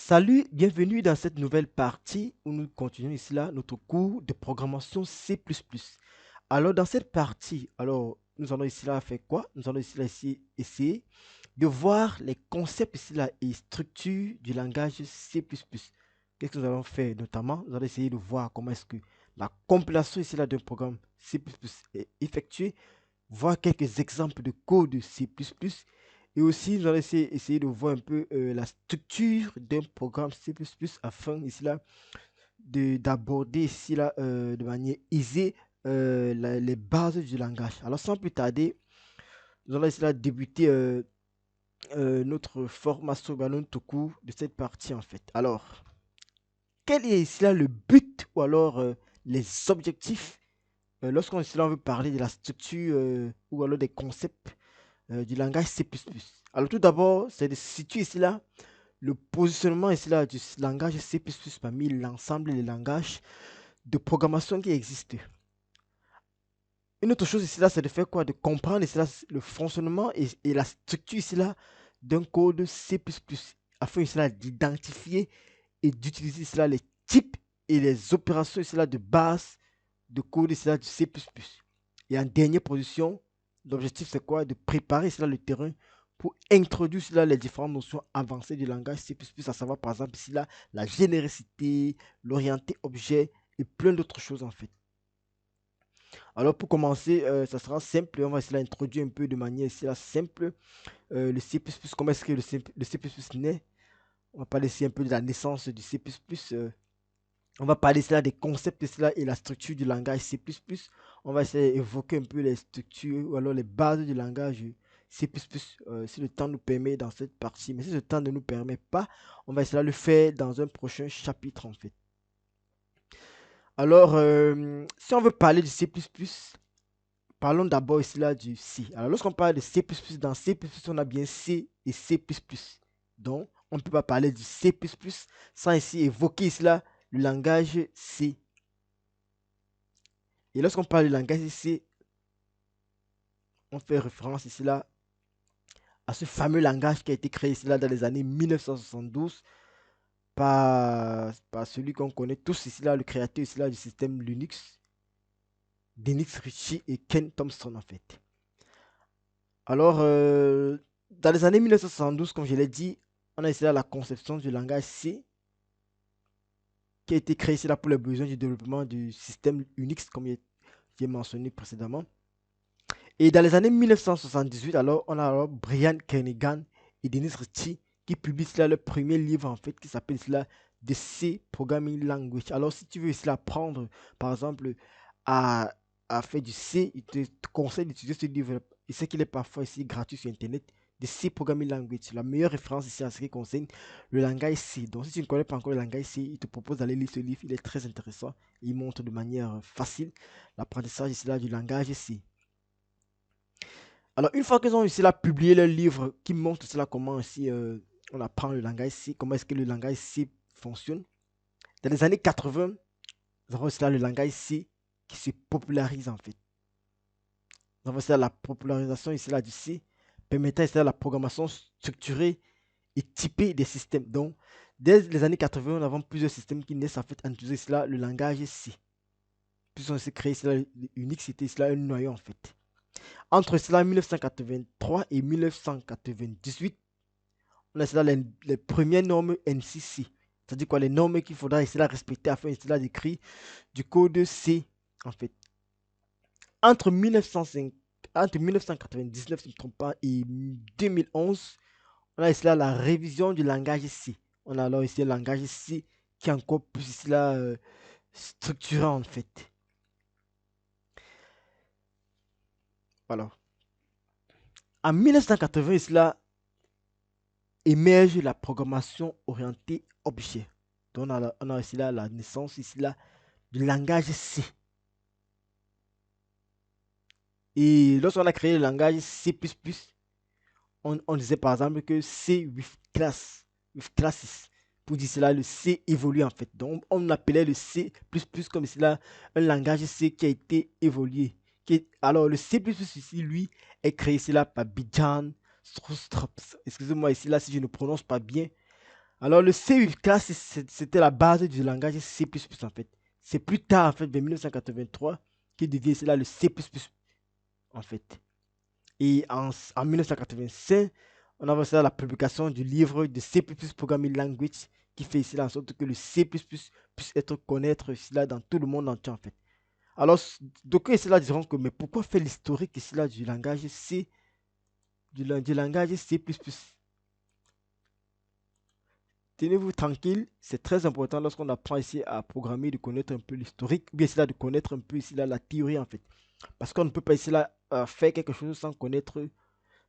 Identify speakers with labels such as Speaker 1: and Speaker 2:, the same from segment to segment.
Speaker 1: Salut, bienvenue dans cette nouvelle partie où nous continuons ici là notre cours de programmation C++. Alors dans cette partie, nous allons ici là faire quoi? Nous allons ici là essayer de voir les concepts ici là et structures du langage C++. Qu'est-ce que nous allons faire notamment? Nous allons essayer de voir comment est-ce que la compilation ici là d'un programme C++ est effectuée, voir quelques exemples de code C++. Et aussi, nous allons essayer de voir un peu la structure d'un programme C++ afin ici là d'aborder ici là de manière aisée les bases du langage. Alors sans plus tarder, nous allons ici là débuter notre formation, notre cours de cette partie en fait. Alors, quel est ici là le but ou alors les objectifs lorsqu'on ici là on veut parler de la structure ou alors des concepts du langage C++. Alors tout d'abord, c'est de situer ici là le positionnement ici là du langage C++ parmi l'ensemble des langages de programmation qui existent. Une autre chose ici là, c'est de faire quoi? De comprendre ici là le fonctionnement et la structure ici là d'un code C++ afin ici là d'identifier et d'utiliser ici là les types et les opérations ici là de base de code ici là du C++. Et en dernière position, l'objectif c'est quoi? De préparer ici là le terrain pour introduire ici là les différentes notions avancées du langage C++, à savoir par exemple ici là la généricité, l'orienté objet et plein d'autres choses en fait. Alors pour commencer, ça sera simple, on va essayer d'introduire un peu de manière ici là simple le C++, comment est-ce que le C++ naît. On va parler ici un peu de la naissance du C++, on va parler cela des concepts de cela et la structure du langage C++. On va essayer d'évoquer un peu les structures ou alors les bases du langage C++, si le temps nous permet dans cette partie. Mais si le temps ne nous permet pas, on va essayer de le faire dans un prochain chapitre en fait. Alors, si on veut parler du C++, parlons d'abord ici là du C. Alors, lorsqu'on parle de C++, dans C++, on a bien C et C++. Donc, on ne peut pas parler du C++ sans ici évoquer ici là le langage C. Et lorsqu'on parle du langage C, on fait référence ici là à ce fameux langage qui a été créé ici là dans les années 1972 par celui qu'on connaît tous ici là, le créateur ici là du système Linux, Dennis Ritchie et Ken Thompson en fait. Alors, dans les années 1972, comme je l'ai dit, on a ici là la conception du langage C qui a été créé ici là pour les besoins du développement du système Unix, comme j'ai mentionné précédemment. Et dans les années 1978, alors, on a alors Brian Kernighan et Dennis Ritchie qui publient là le premier livre en fait qui s'appelle cela The C Programming Language. Alors, si tu veux cela apprendre, par exemple, à, à faire du C, il te conseille d'utiliser ce livre. Il sait qu'il est parfois ici gratuit sur Internet. The C Programming Language, la meilleure référence ici en ce qui concerne le langage C. Donc, si tu ne connais pas encore le langage C, il te propose d'aller lire ce livre. Il est très intéressant. Il montre de manière facile l'apprentissage ici là du langage C. Alors, une fois qu'ils ont réussi à publier leur livre qui montre cela, comment aussi on apprend le langage C, comment est-ce que le langage C fonctionne. Dans les années 80, nous avons cela le langage C qui se popularise en fait. Nous avons cela la popularisation ici là du C, permettant ici là la programmation structurée et typée des systèmes. Donc, dès les années 80, nous avons plusieurs systèmes qui naissent en fait en utilisant cela le langage C. Puis on s'est créé cela Unix, c'était cela un noyau en fait. Entre cela 1983 et 1998, on a cela les premières normes NCC. C'est-à-dire quoi, les normes qu'il faudra essayer de respecter afin d'écrire du code C en fait. Entre 1905, entre 1999, si je ne me trompe pas, et 2011, on a ici là la révision du langage C. On a alors ici le langage C qui est encore plus ici là structuré en fait. Voilà. En 1980, ici là, émerge la programmation orientée objet. Donc on a ici là la naissance ici là du langage C. Et lorsqu'on a créé le langage C++, on disait par exemple que C with classes. Pour dire cela, le C évolue en fait. Donc on appelait le C++ comme cela un langage C qui a été évolué. Alors le C++ ici, lui, est créé ici là par Bijan Stroustrup. Excusez-moi ici là si je ne prononce pas bien. Alors le C class, c'était la base du langage C++ en fait. C'est plus tard, en fait, vers 1983, qu'il devient cela le C++ en fait. Et en 1985, on a ça la publication du livre de C++ Programming Language qui fait ici en sorte que le C++ puisse être connaître ici là dans tout le monde entier en fait. Alors, donc ici là diront que mais pourquoi faire l'historique ici là du langage C, du langage C++? Tenez-vous tranquille, c'est très important lorsqu'on apprend ici à programmer de connaître un peu l'historique, ou bien ici là de connaître un peu ici là la théorie en fait. Parce qu'on ne peut pas ici là faire quelque chose sans connaître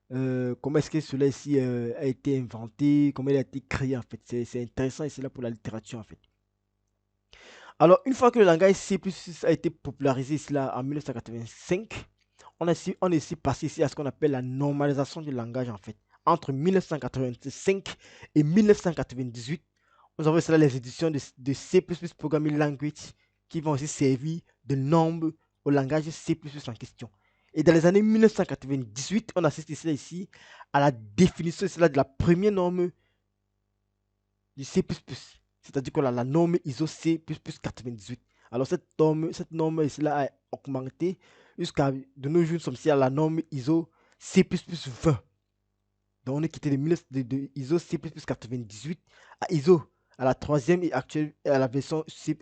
Speaker 1: comment est-ce que cela ici a été inventé, comment il a été créé en fait. C'est intéressant ici là pour la littérature en fait. Alors, une fois que le langage C++ a été popularisé ici là en 1985, on est ici passé ici à ce qu'on appelle la normalisation du langage en fait. Entre 1985 et 1998, nous avons cela les éditions de C++ Programming Language qui vont aussi servir de normes au langage C++ en question. Et dans les années 1998, on assiste ici à la définition de la première norme du C++. C'est-à-dire qu'on a la norme ISO C++ 98. Alors cette norme ici là a augmenté jusqu'à de nos jours, nous sommes ici à la norme ISO C++ 20. Donc on est quitté de ISO C++ 98 à ISO, à la troisième et actuelle, à la version C++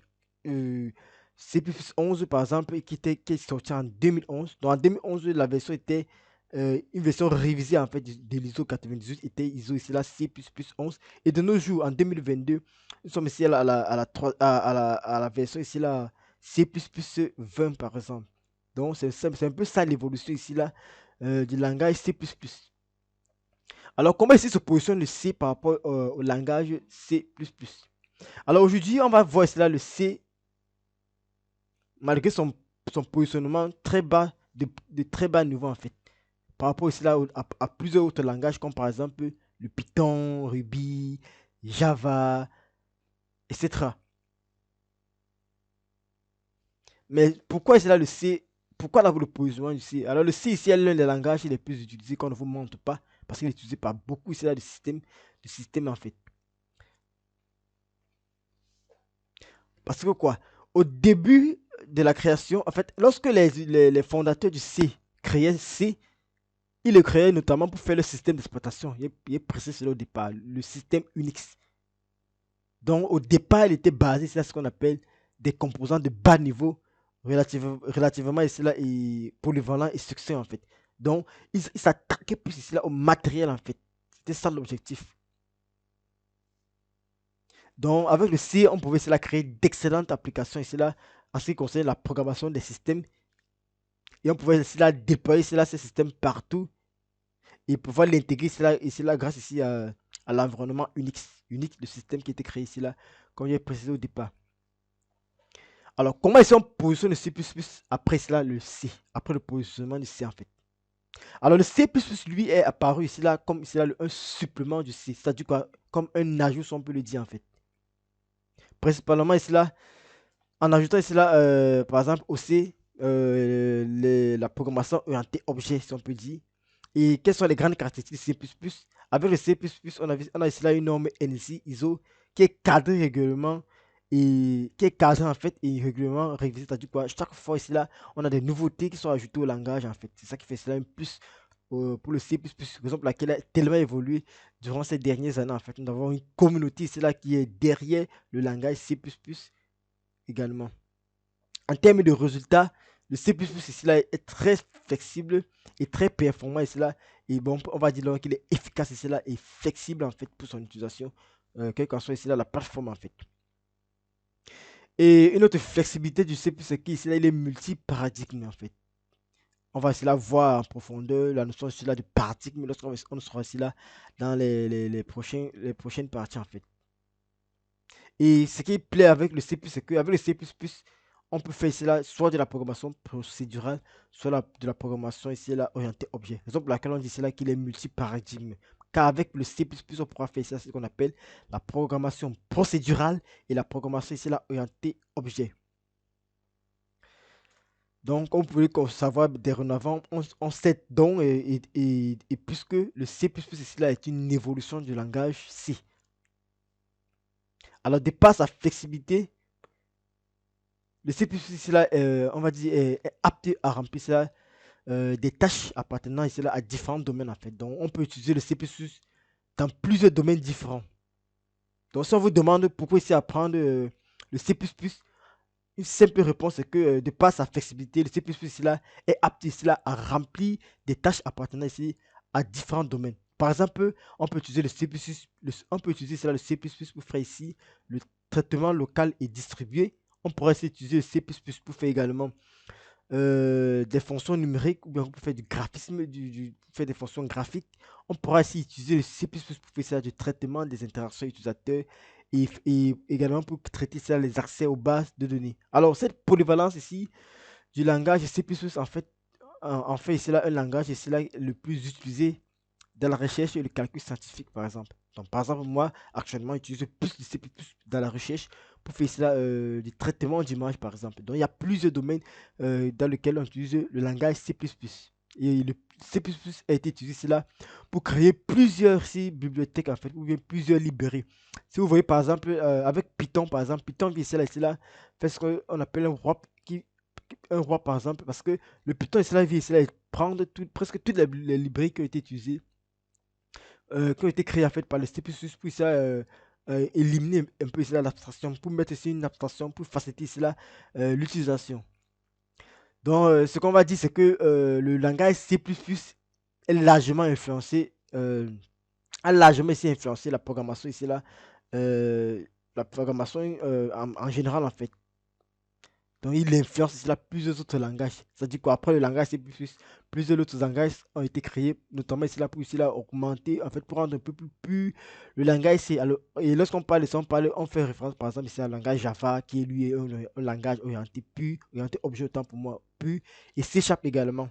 Speaker 1: 11 par exemple, qui est sortie en 2011. Donc en 2011, la version était une version révisée en fait de l'ISO 98, était ISO ici là C++ 11. Et de nos jours, en 2022, nous sommes ici à la version ici là C++ 20 par exemple. Donc c'est un peu ça l'évolution ici là du langage C++. Alors, comment ici se positionne le C par rapport au langage C++? Alors, aujourd'hui, on va voir cela, le C, malgré son positionnement très bas, de très bas niveau en fait, par rapport ici là, à plusieurs autres langages, comme par exemple le Python, Ruby, Java, etc. Mais pourquoi est-ce là le C? Pourquoi là le positionnement du C? Alors, le C ici est l'un des langages les plus utilisés qu'on ne vous montre pas, parce qu'il est utilisé par beaucoup ici là de système en fait. Parce que quoi? Au début de la création, en fait, lorsque les fondateurs du C créaient C, ils le créaient notamment pour faire le système d'exploitation. Il est précisé cela au départ, le système Unix. Donc au départ, il était basé sur ce qu'on appelle des composants de bas niveau, relativement ici là, et polyvalents et succès en fait. Donc ils s'attaquaient plus ici là au matériel en fait. C'était ça l'objectif. Donc, avec le C, on pouvait cela créer d'excellentes applications ici là en ce qui concerne la programmation des systèmes. Et on pouvait cela déployer cela, ces systèmes partout et pouvoir l'intégrer cela, ici là grâce ici à l'environnement Unix. Unix, le système qui était créé ici là, comme j'ai précisé au départ. Alors, comment est-ce qu'on positionne le C++ après cela, le C, après le positionnement du C en fait? Alors, le C++ lui est apparu ici là comme ici là, un supplément du C, c'est-à-dire quoi, comme un ajout, si on peut le dire en fait. Principalement ici là, en ajoutant ici là, par exemple, au C, la programmation orientée objet, si on peut dire. Et quelles sont les grandes caractéristiques du C++? Avec le C++, on a ici là une norme NC ISO qui est cadrée régulièrement et qui est cadrée en fait et régulièrement révisée. C'est-à-dire quoi? Chaque fois ici là, on a des nouveautés qui sont ajoutées au langage en fait. C'est ça qui fait cela un plus pour le C++, raison pour laquelle a tellement évolué durant ces dernières années en fait. Nous avons une communauté ici là qui est derrière le langage C++ également. En termes de résultats, le C++ ici là est très flexible et très performant ici là. Et bon, on va dire qu'il est efficace ici là et flexible en fait pour son utilisation, quelle qu'en soit ici là la plateforme en fait. Et une autre flexibilité du C++, c'est qu'ici là il est multi-paradigme en fait. On va ici là voir en profondeur la notion ici là de paradigme lorsqu'on sera ici là dans les prochaines parties en fait. Et ce qui plaît avec le C++, c'est qu'avec le C++, on peut faire ici là, soit de la programmation procédurale, soit de la programmation ici là orientée objet. Raison pour laquelle on dit ici là qu'il est multi-paradigme. Car avec le C++, on pourra faire ici là ce qu'on appelle la programmation procédurale et la programmation ici là orientée objet. Donc, on pouvait savoir dorénavant, on sait donc, et puisque le C++ ici là est une évolution du langage C. Alors, de par sa flexibilité, le C++ ici là, on va dire, est apte à remplir cela, des tâches appartenant ici là à différents domaines en fait. Donc, on peut utiliser le C++ dans plusieurs domaines différents. Donc, si on vous demande pourquoi ici apprendre le C++, une simple réponse est que de par sa flexibilité, le C++ ici là est apte ici là à remplir des tâches appartenant ici à différents domaines. Par exemple, on peut utiliser le C++, on peut utiliser cela, le C++ pour faire ici le traitement local et distribué. On pourrait aussi utiliser le C++ pour faire également des fonctions numériques ou bien pour faire du graphisme, pour faire des fonctions graphiques. On pourra aussi utiliser le C++ pour faire ça, du traitement des interactions utilisateurs et également pour traiter ça, les accès aux bases de données. Alors, cette polyvalence ici du langage C++, en fait, en fait, c'est là un langage et c'est là le plus utilisé dans la recherche et le calcul scientifique, par exemple. Donc, par exemple, moi, actuellement, j'utilise plus de C++ dans la recherche pour faire cela, du traitement d'image, par exemple. Donc, il y a plusieurs domaines dans lesquels on utilise le langage C++. Et le C++ a été utilisé cela pour créer plusieurs bibliothèques, en fait, ou bien plusieurs librairies. Si vous voyez, par exemple, avec Python, par exemple, Python vient cela fait ce qu'on appelle un wrap, un wrap, par exemple, parce que le Python, cela vient cela prendre presque toutes les librairies qui ont été utilisées qui ont été créés en fait par le C++ pour ça, éliminer un peu cela l'abstraction, pour mettre ici une abstraction, pour faciliter cela l'utilisation. Donc, ce qu'on va dire, c'est que le langage C++ est largement influencé, a largement ici influencé la programmation ici là, euh, la programmation en général en fait. Donc, il influence cela plusieurs autres langages. C'est-à-dire qu'après le langage C++, plusieurs autres langages ont été créés, notamment ici là pour ici là augmenter, en fait, pour rendre un peu plus le langage C. Alors, et lorsqu'on parle de ça, on fait référence par exemple ici à un langage Java qui est lui un langage orienté pur, orienté objet autant pour moi, pur, et C# également.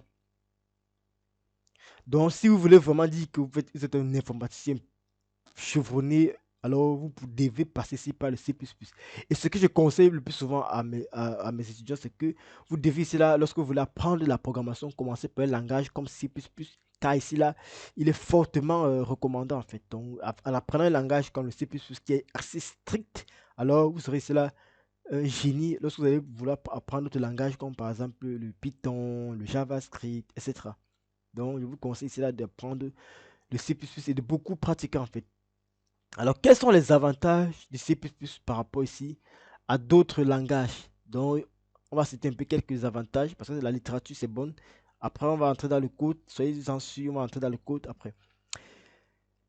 Speaker 1: Donc, si vous voulez vraiment dire que vous êtes un informaticien chevronné, alors vous devez passer ici par le C++. Et ce que je conseille le plus souvent à mes étudiants, c'est que vous devez ici là, lorsque vous voulez apprendre la programmation, commencer par un langage comme C++, car ici là, il est fortement recommandé en fait. Donc, en apprenant un langage comme le C++ qui est assez strict, alors vous serez ici là un génie lorsque vous allez vouloir apprendre d'autres langages comme par exemple le Python, le JavaScript, etc. Donc, je vous conseille ici là d'apprendre le C++ et de beaucoup pratiquer en fait. Alors, quels sont les avantages du C++ par rapport ici à d'autres langages? Donc, on va citer un peu quelques avantages parce que la littérature c'est bon. Après, on va entrer dans le code. Soyez-en sûrs, on va entrer dans le code après.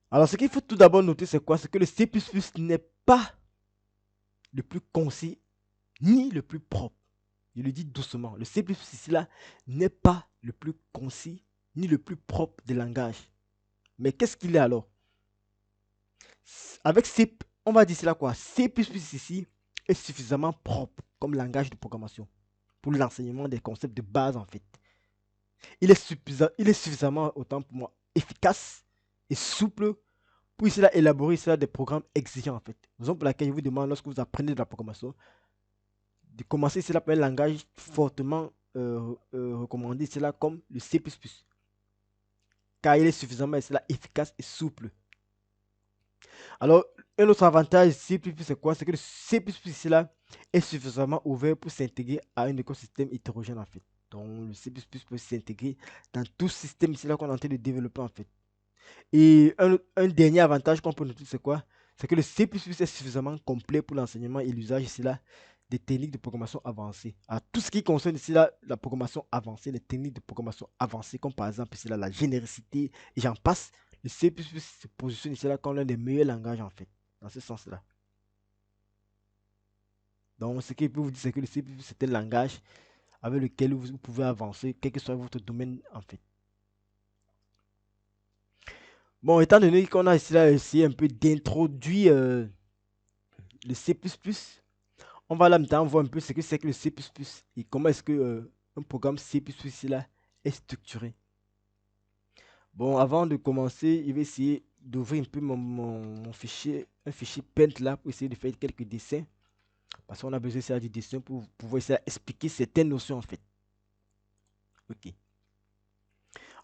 Speaker 1: Alors, ce qu'il faut tout d'abord noter, c'est quoi? C'est que le C++ n'est pas le plus concis ni le plus propre. Je le dis doucement. Le C++ ici là n'est pas le plus concis ni le plus propre des langages. Mais qu'est-ce qu'il est alors? Avec C, on va dire cela quoi? C++ ici est suffisamment propre comme langage de programmation pour l'enseignement des concepts de base en fait. Il est suffisamment, autant pour moi, efficace et souple pour cela élaborer cela des programmes exigeants en fait. Raison pour laquelle je vous demande lorsque vous apprenez de la programmation de commencer cela par un langage fortement recommandé, cela comme le C++, car il est suffisamment cela, efficace et souple. Alors, un autre avantage C++, c'est quoi? C'est que le C++ ici là est suffisamment ouvert pour s'intégrer à un écosystème hétérogène en fait. Donc, le C++ peut s'intégrer dans tout système ici là qu'on est en train de développer en fait. Et un dernier avantage qu'on peut noter, c'est quoi? C'est que le C++ est suffisamment complet pour l'enseignement et l'usage ici là des techniques de programmation avancées. À tout ce qui concerne ici là la programmation avancée, les techniques de programmation avancées, comme par exemple ici là la généricité, et j'en passe, le C++ se positionne ici là comme l'un des meilleurs langages en fait, dans ce sens-là. Donc, ce qu'il peut vous dire, c'est que le C++ c'est un langage avec lequel vous pouvez avancer, quel que soit votre domaine en fait. Bon, étant donné qu'on a ici là essayé un peu d'introduire le C++, on va là maintenant voir un peu ce que c'est que le C++ et comment est-ce que un programme C++ ici là est structuré. Bon, avant de commencer, je vais essayer d'ouvrir un peu mon fichier, un fichier Paint là pour essayer de faire quelques dessins. Parce qu'on a besoin de du dessin pour pouvoir essayer d'expliquer certaines notions en fait. Ok.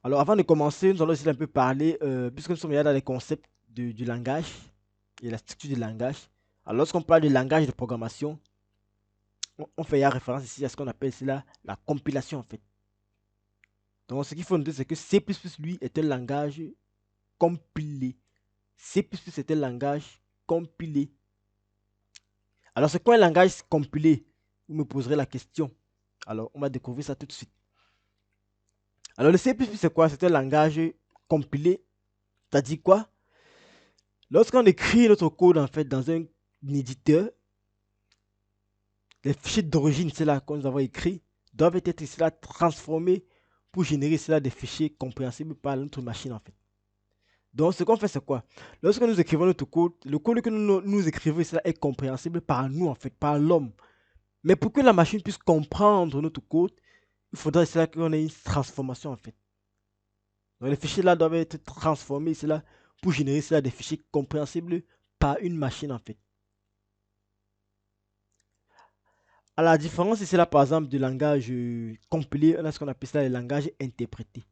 Speaker 1: Alors avant de commencer, nous allons essayer un peu parler, puisque nous sommes déjà dans les concepts du langage et la structure du langage. Alors, lorsqu'on parle de langage de programmation, on fait référence ici à ce qu'on appelle cela la compilation en fait. Donc, ce qu'il faut noter, c'est que C++, lui, est un langage compilé. C++ est un langage compilé. Alors, c'est quoi un langage compilé? Vous me poserez la question. Alors, on va découvrir ça tout de suite. Alors, le C++, c'est quoi? C'est un langage compilé. C'est-à-dire quoi? Lorsqu'on écrit notre code, en fait, dans un éditeur, les fichiers d'origine, c'est là que nous avons écrit, doivent être cela transformés pour générer cela des fichiers compréhensibles par notre machine, en fait. Donc, ce qu'on fait, c'est quoi? Lorsque nous écrivons notre code, le code que nous écrivons, cela est compréhensible par nous, en fait, par l'homme. Mais pour que la machine puisse comprendre notre code, il faudrait cela qu'on ait une transformation, en fait. Donc, les fichiers là doivent être transformés cela, pour générer cela des fichiers compréhensibles par une machine, en fait. À la différence, c'est là, par exemple, du langage compilé, on a ce qu'on appelle ça le langage interprété.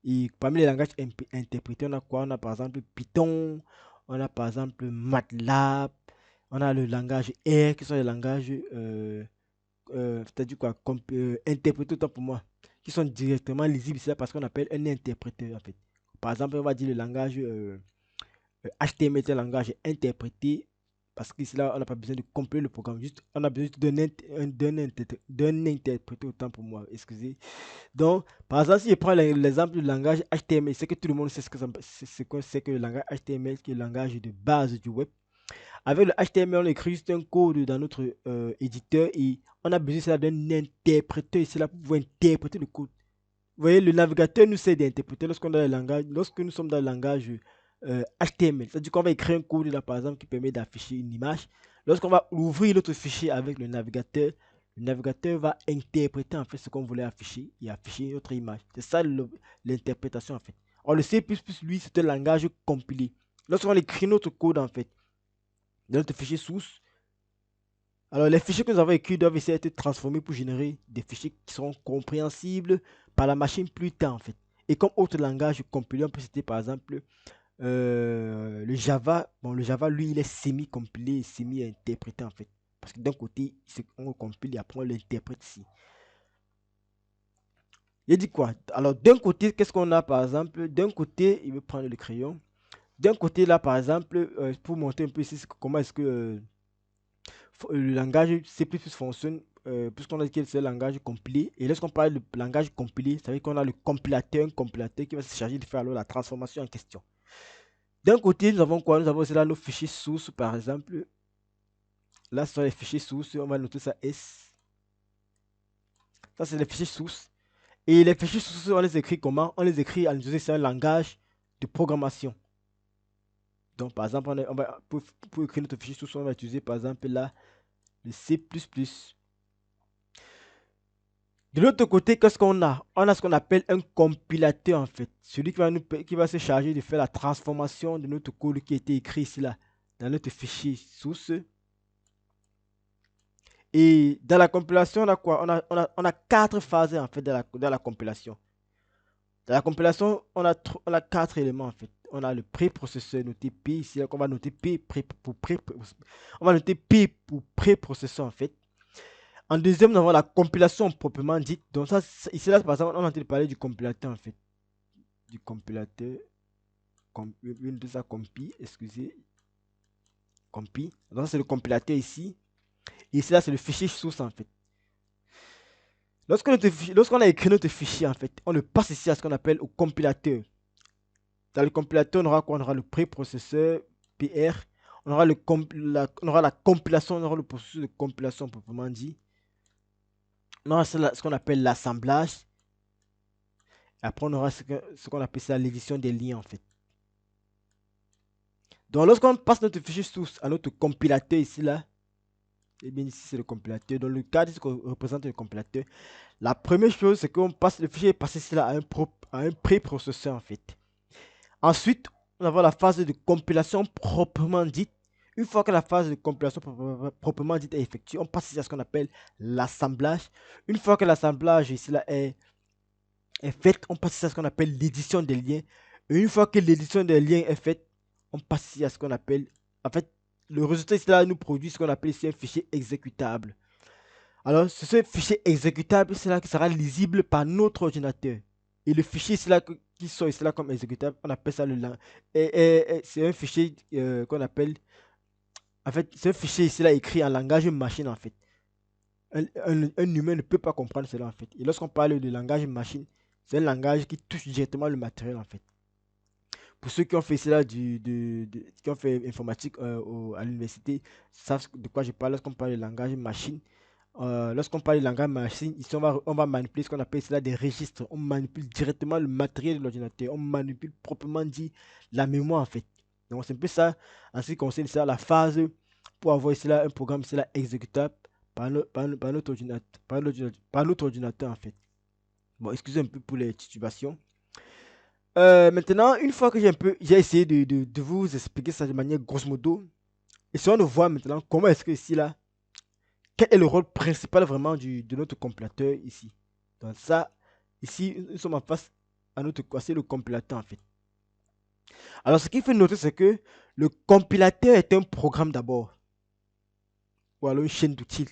Speaker 1: Et parmi les langages interprétés, on a quoi? On a par exemple Python, on a par exemple MATLAB, on a le langage R, qui sont les langages, c'est-à-dire quoi, interprétés autant pour moi, qui sont directement lisibles, c'est parce qu'on appelle un interpréteur en fait. Par exemple, on va dire le langage HTML est un langage interprété parce que là, on n'a pas besoin de compiler le programme, juste on a besoin d'un interpréteur autant pour moi, excusez. Donc, par exemple, si je prends l'exemple du langage HTML, c'est que tout le monde sait c'est que le langage HTML, qui est le langage de base du web. Avec le HTML, on écrit juste un code dans notre éditeur et on a besoin d'un interpréteur ici là pour pouvoir interpréter le code. Vous voyez, le navigateur nous sert d'interpréter lorsque nous sommes dans le langage HTML. C'est-à-dire qu'on va écrire un code là, par exemple, qui permet d'afficher une image. Lorsqu'on va ouvrir notre fichier avec le navigateur va interpréter en fait ce qu'on voulait afficher et afficher notre image. C'est ça l'interprétation en fait. Or, le C++, lui, c'est un langage compilé. Lorsqu'on écrit notre code en fait, dans notre fichier source, alors les fichiers que nous avons écrits doivent essayer d'être transformés pour générer des fichiers qui seront compréhensibles par la machine plus tard en fait. Et comme autre langage compilé, on peut citer par exemple le Java. Bon, le Java, lui, il est semi-compilé et semi-interprété en fait. Parce que d'un côté, on le compile et après on l'interprète ici. Il dit quoi? Alors d'un côté, qu'est-ce qu'on a par exemple? D'un côté, il veut prendre le crayon. D'un côté, là, par exemple, pour montrer un peu ici comment est-ce que le langage C++ fonctionne, puisqu'on a dit que c'est un langage compilé. Et lorsqu'on parle de langage compilé, ça veut dire qu'on a un compilateur qui va se charger de faire alors la transformation en question. D'un côté, nous avons quoi? Nous avons aussi là nos fichiers sources, par exemple. Là, ce sont les fichiers sources. On va noter ça S. Ça, c'est les fichiers sources. Et les fichiers sources, on les écrit comment? On les écrit en utilisant un langage de programmation. Donc, par exemple, pour écrire notre fichier source, on va utiliser, par exemple, là, le C++. De l'autre côté, qu'est-ce qu'on a? On a ce qu'on appelle un compilateur en fait. Celui qui va se charger de faire la transformation de notre code qui a été écrit ici là, dans notre fichier source. Et dans la compilation, on a quoi? On a quatre phases en fait dans la compilation. Dans la compilation, on a quatre éléments en fait. On a le préprocesseur noté P ici, on va noter on va noter P pour préprocesseur en fait. En deuxième, nous avons la compilation proprement dite. Donc ça, ici là, par exemple, on est en train de parler du compilateur en fait. Du compilateur. Une de ça compi, excusez. Compi. Donc ça, c'est le compilateur ici. Et ici là, c'est le fichier source en fait. Lorsqu'on a écrit notre fichier en fait, on le passe ici à ce qu'on appelle au compilateur. Dans le compilateur, on aura quoi? On aura le préprocesseur, PR. On aura, on aura la compilation, on aura le processus de compilation proprement dit. On aura ce qu'on appelle l'assemblage. Après, on aura ce qu'on appelle ça l'édition des liens en fait. Donc, lorsqu'on passe notre fichier source à notre compilateur ici, là, et bien ici, c'est le compilateur. Dans le cadre ce qu'on représente le compilateur, la première chose, c'est qu'on passe le fichier passer cela à un préprocesseur en fait. Ensuite, on va la phase de compilation proprement dite. Une fois que la phase de compilation proprement dite est effectuée, on passe ici à ce qu'on appelle l'assemblage. Une fois que l'assemblage ici là est faite, on passe ici à ce qu'on appelle l'édition des liens. Et une fois que l'édition des liens est faite, on passe ici à ce qu'on appelle, en fait, le résultat ici là nous produit ce qu'on appelle ici un fichier exécutable. Alors, c'est ce fichier exécutable, c'est là qui sera lisible par notre ordinateur. Et le fichier c'est là qui sort ici là comme exécutable, on appelle ça le langage. Et c'est un fichier qu'on appelle, en fait, c'est un fichier ici là écrit en langage machine en fait. Un humain ne peut pas comprendre cela en fait. Et lorsqu'on parle de langage machine, c'est un langage qui touche directement le matériel en fait. Pour ceux qui ont fait cela qui ont fait informatique à l'université, savent de quoi je parle lorsqu'on parle de langage machine. Lorsqu'on parle de langage machine, ici on va manipuler ce qu'on appelle cela des registres. On manipule directement le matériel de l'ordinateur. On manipule proprement dit la mémoire en fait. Donc c'est un peu ça en ce qui concerne ça, la phase pour avoir cela, un programme cela exécutable par notre ordinateur, par notre ordinateur en fait. Bon, excusez un peu pour les titulations. Maintenant, une fois que j'ai essayé de vous expliquer ça de manière grosso modo, essayons de voir maintenant comment est-ce que ici là, quel est le rôle principal vraiment de notre compilateur ici. Donc ça, ici, nous sommes en face à notre c'est le compilateur en fait. Alors ce qu'il faut noter, c'est que le compilateur est un programme d'abord, ou alors une chaîne d'outils.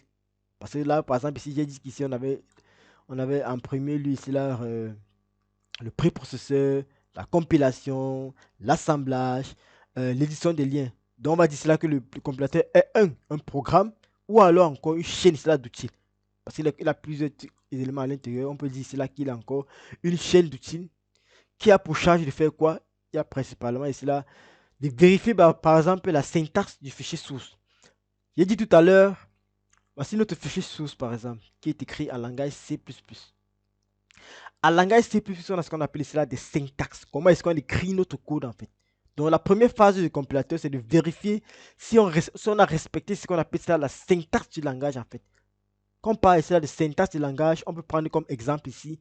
Speaker 1: Parce que là, par exemple, ici, j'ai dit qu'ici, on avait imprimé lui ici là, le préprocesseur, la compilation, l'assemblage, l'édition des liens. Donc on va dire cela que le compilateur est un programme ou alors encore une chaîne d'outils. Parce qu'il a plusieurs éléments à l'intérieur. On peut dire cela qu'il a encore une chaîne d'outils qui a pour charge de faire quoi? Il y a principalement ici là de vérifier par exemple la syntaxe du fichier source. J'ai dit tout à l'heure, voici notre fichier source par exemple, qui est écrit en langage C++. En langage C++, on a ce qu'on appelle cela des syntaxes. Comment est-ce qu'on écrit notre code en fait? Donc la première phase du compilateur, c'est de vérifier si on a respecté ce qu'on appelle cela la syntaxe du langage en fait. Quand on parle ici de syntaxe du langage, on peut prendre comme exemple ici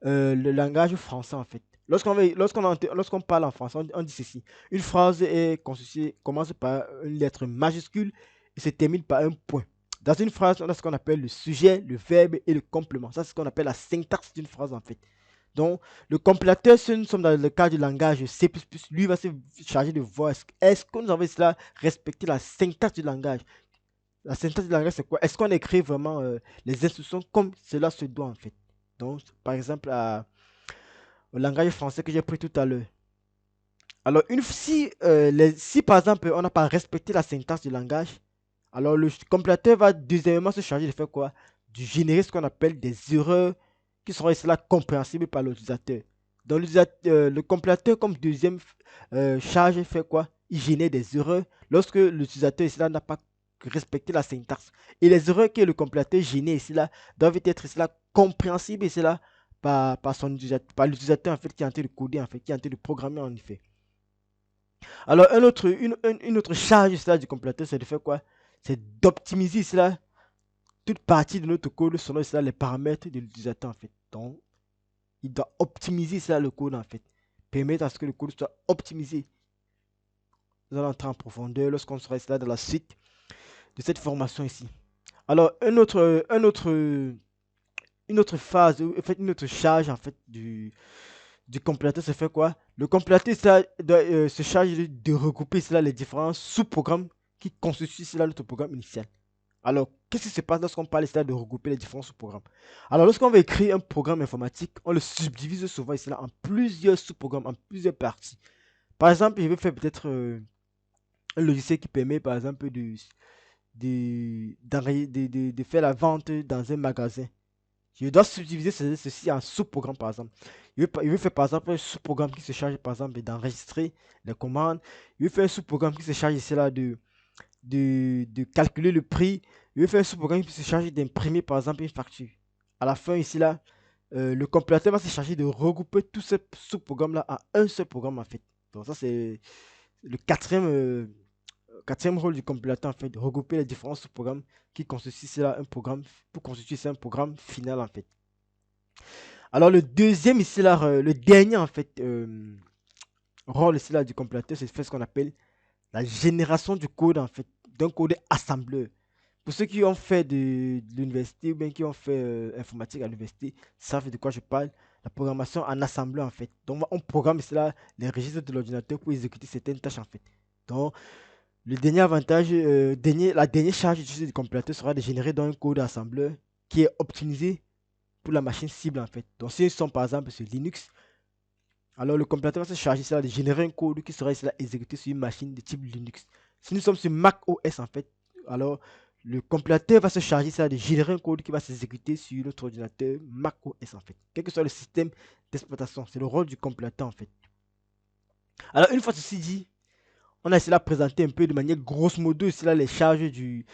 Speaker 1: le langage français en fait. Lorsqu'on parle en français, on dit ceci. Une phrase commence par une lettre majuscule et se termine par un point. Dans une phrase, on a ce qu'on appelle le sujet, le verbe et le complément. Ça, c'est ce qu'on appelle la syntaxe d'une phrase en fait. Donc, le compilateur, si nous sommes dans le cas du langage C++, lui va se charger de voir est-ce que nous avons cela respecté la syntaxe du langage. La syntaxe du langage, c'est quoi? Est-ce qu'on écrit vraiment les instructions comme cela se doit en fait? Donc, par exemple, au langage français que j'ai pris tout à l'heure. Alors, si par exemple, on n'a pas respecté la syntaxe du langage, alors le compilateur va deuxièmement se charger de faire quoi? De générer ce qu'on appelle des erreurs qui seront cela compréhensibles par l'utilisateur. Donc, le compilateur, comme deuxième charge, fait quoi? Il génère des erreurs lorsque l'utilisateur cela n'a pas respecté la syntaxe. Et les erreurs que le compilateur génère ici là doivent être cela compréhensibles et cela par l'utilisateur en fait qui est en train de coder en fait, qui est en train de programmer en effet. Alors une autre charge cela, du compilateur, c'est de faire quoi? C'est d'optimiser cela, toute partie de notre code selon cela, les paramètres de l'utilisateur en fait. Donc, il doit optimiser cela le code en fait. Permettre à ce que le code soit optimisé. Nous allons entrer en profondeur lorsqu'on sera là dans la suite de cette formation ici. Alors, une autre phase, en fait, une autre charge en fait du compilateur, c'est fait quoi? Le compilateur ça, doit, se charge de regrouper cela, les différents sous-programmes qui constituent cela, notre programme initial. Alors, qu'est-ce qui se passe lorsqu'on parle ici de regrouper les différents sous-programmes? Alors, lorsqu'on va écrire un programme informatique, on le subdivise souvent ici en plusieurs sous-programmes, en plusieurs parties. Par exemple, je vais faire peut-être un logiciel qui permet, par exemple, de faire la vente dans un magasin. Je dois subdiviser ceci en sous-programmes, par exemple. Il veut faire, par exemple, un sous-programme qui se charge, par exemple, d'enregistrer les commandes. Il veut faire un sous-programme qui se charge ici là de calculer le prix. Il veut faire un sous-programme qui se charge d'imprimer, par exemple, une facture. À la fin, ici là, le compilateur va se charger de regrouper tous ces sous-programmes-là en un seul programme, en fait. Donc ça, c'est le quatrième rôle du compilateur, en fait, de regrouper les différents sous-programmes qui constituent cela un programme, pour constituer ça un programme final, en fait. Alors, le deuxième ici, là, le dernier, en fait, rôle ici, là, du compilateur, c'est de faire ce qu'on appelle la génération du code, en fait, d'un code assembleur. Pour ceux qui ont fait de l'université ou bien qui ont fait informatique à l'université, savent de quoi je parle. La programmation en assembleur, en fait. Donc, on programme cela, les registres de l'ordinateur pour exécuter certaines tâches, en fait. Donc, Le dernier avantage, la dernière charge utilisée du compilateur sera de générer dans un code assembleur qui est optimisé pour la machine cible en fait. Donc si ils sont par exemple sur Linux, alors le compilateur va se charger ça de générer un code qui sera exécuté sur une machine de type Linux. Si nous sommes sur Mac OS en fait, alors le compilateur va se charger ça de générer un code qui va s'exécuter sur notre ordinateur Mac OS en fait. Quel que soit le système d'exploitation, c'est le rôle du compilateur en fait. Alors une fois ceci dit, on a essayé de présenter un peu de manière grosso modo ici là les charges du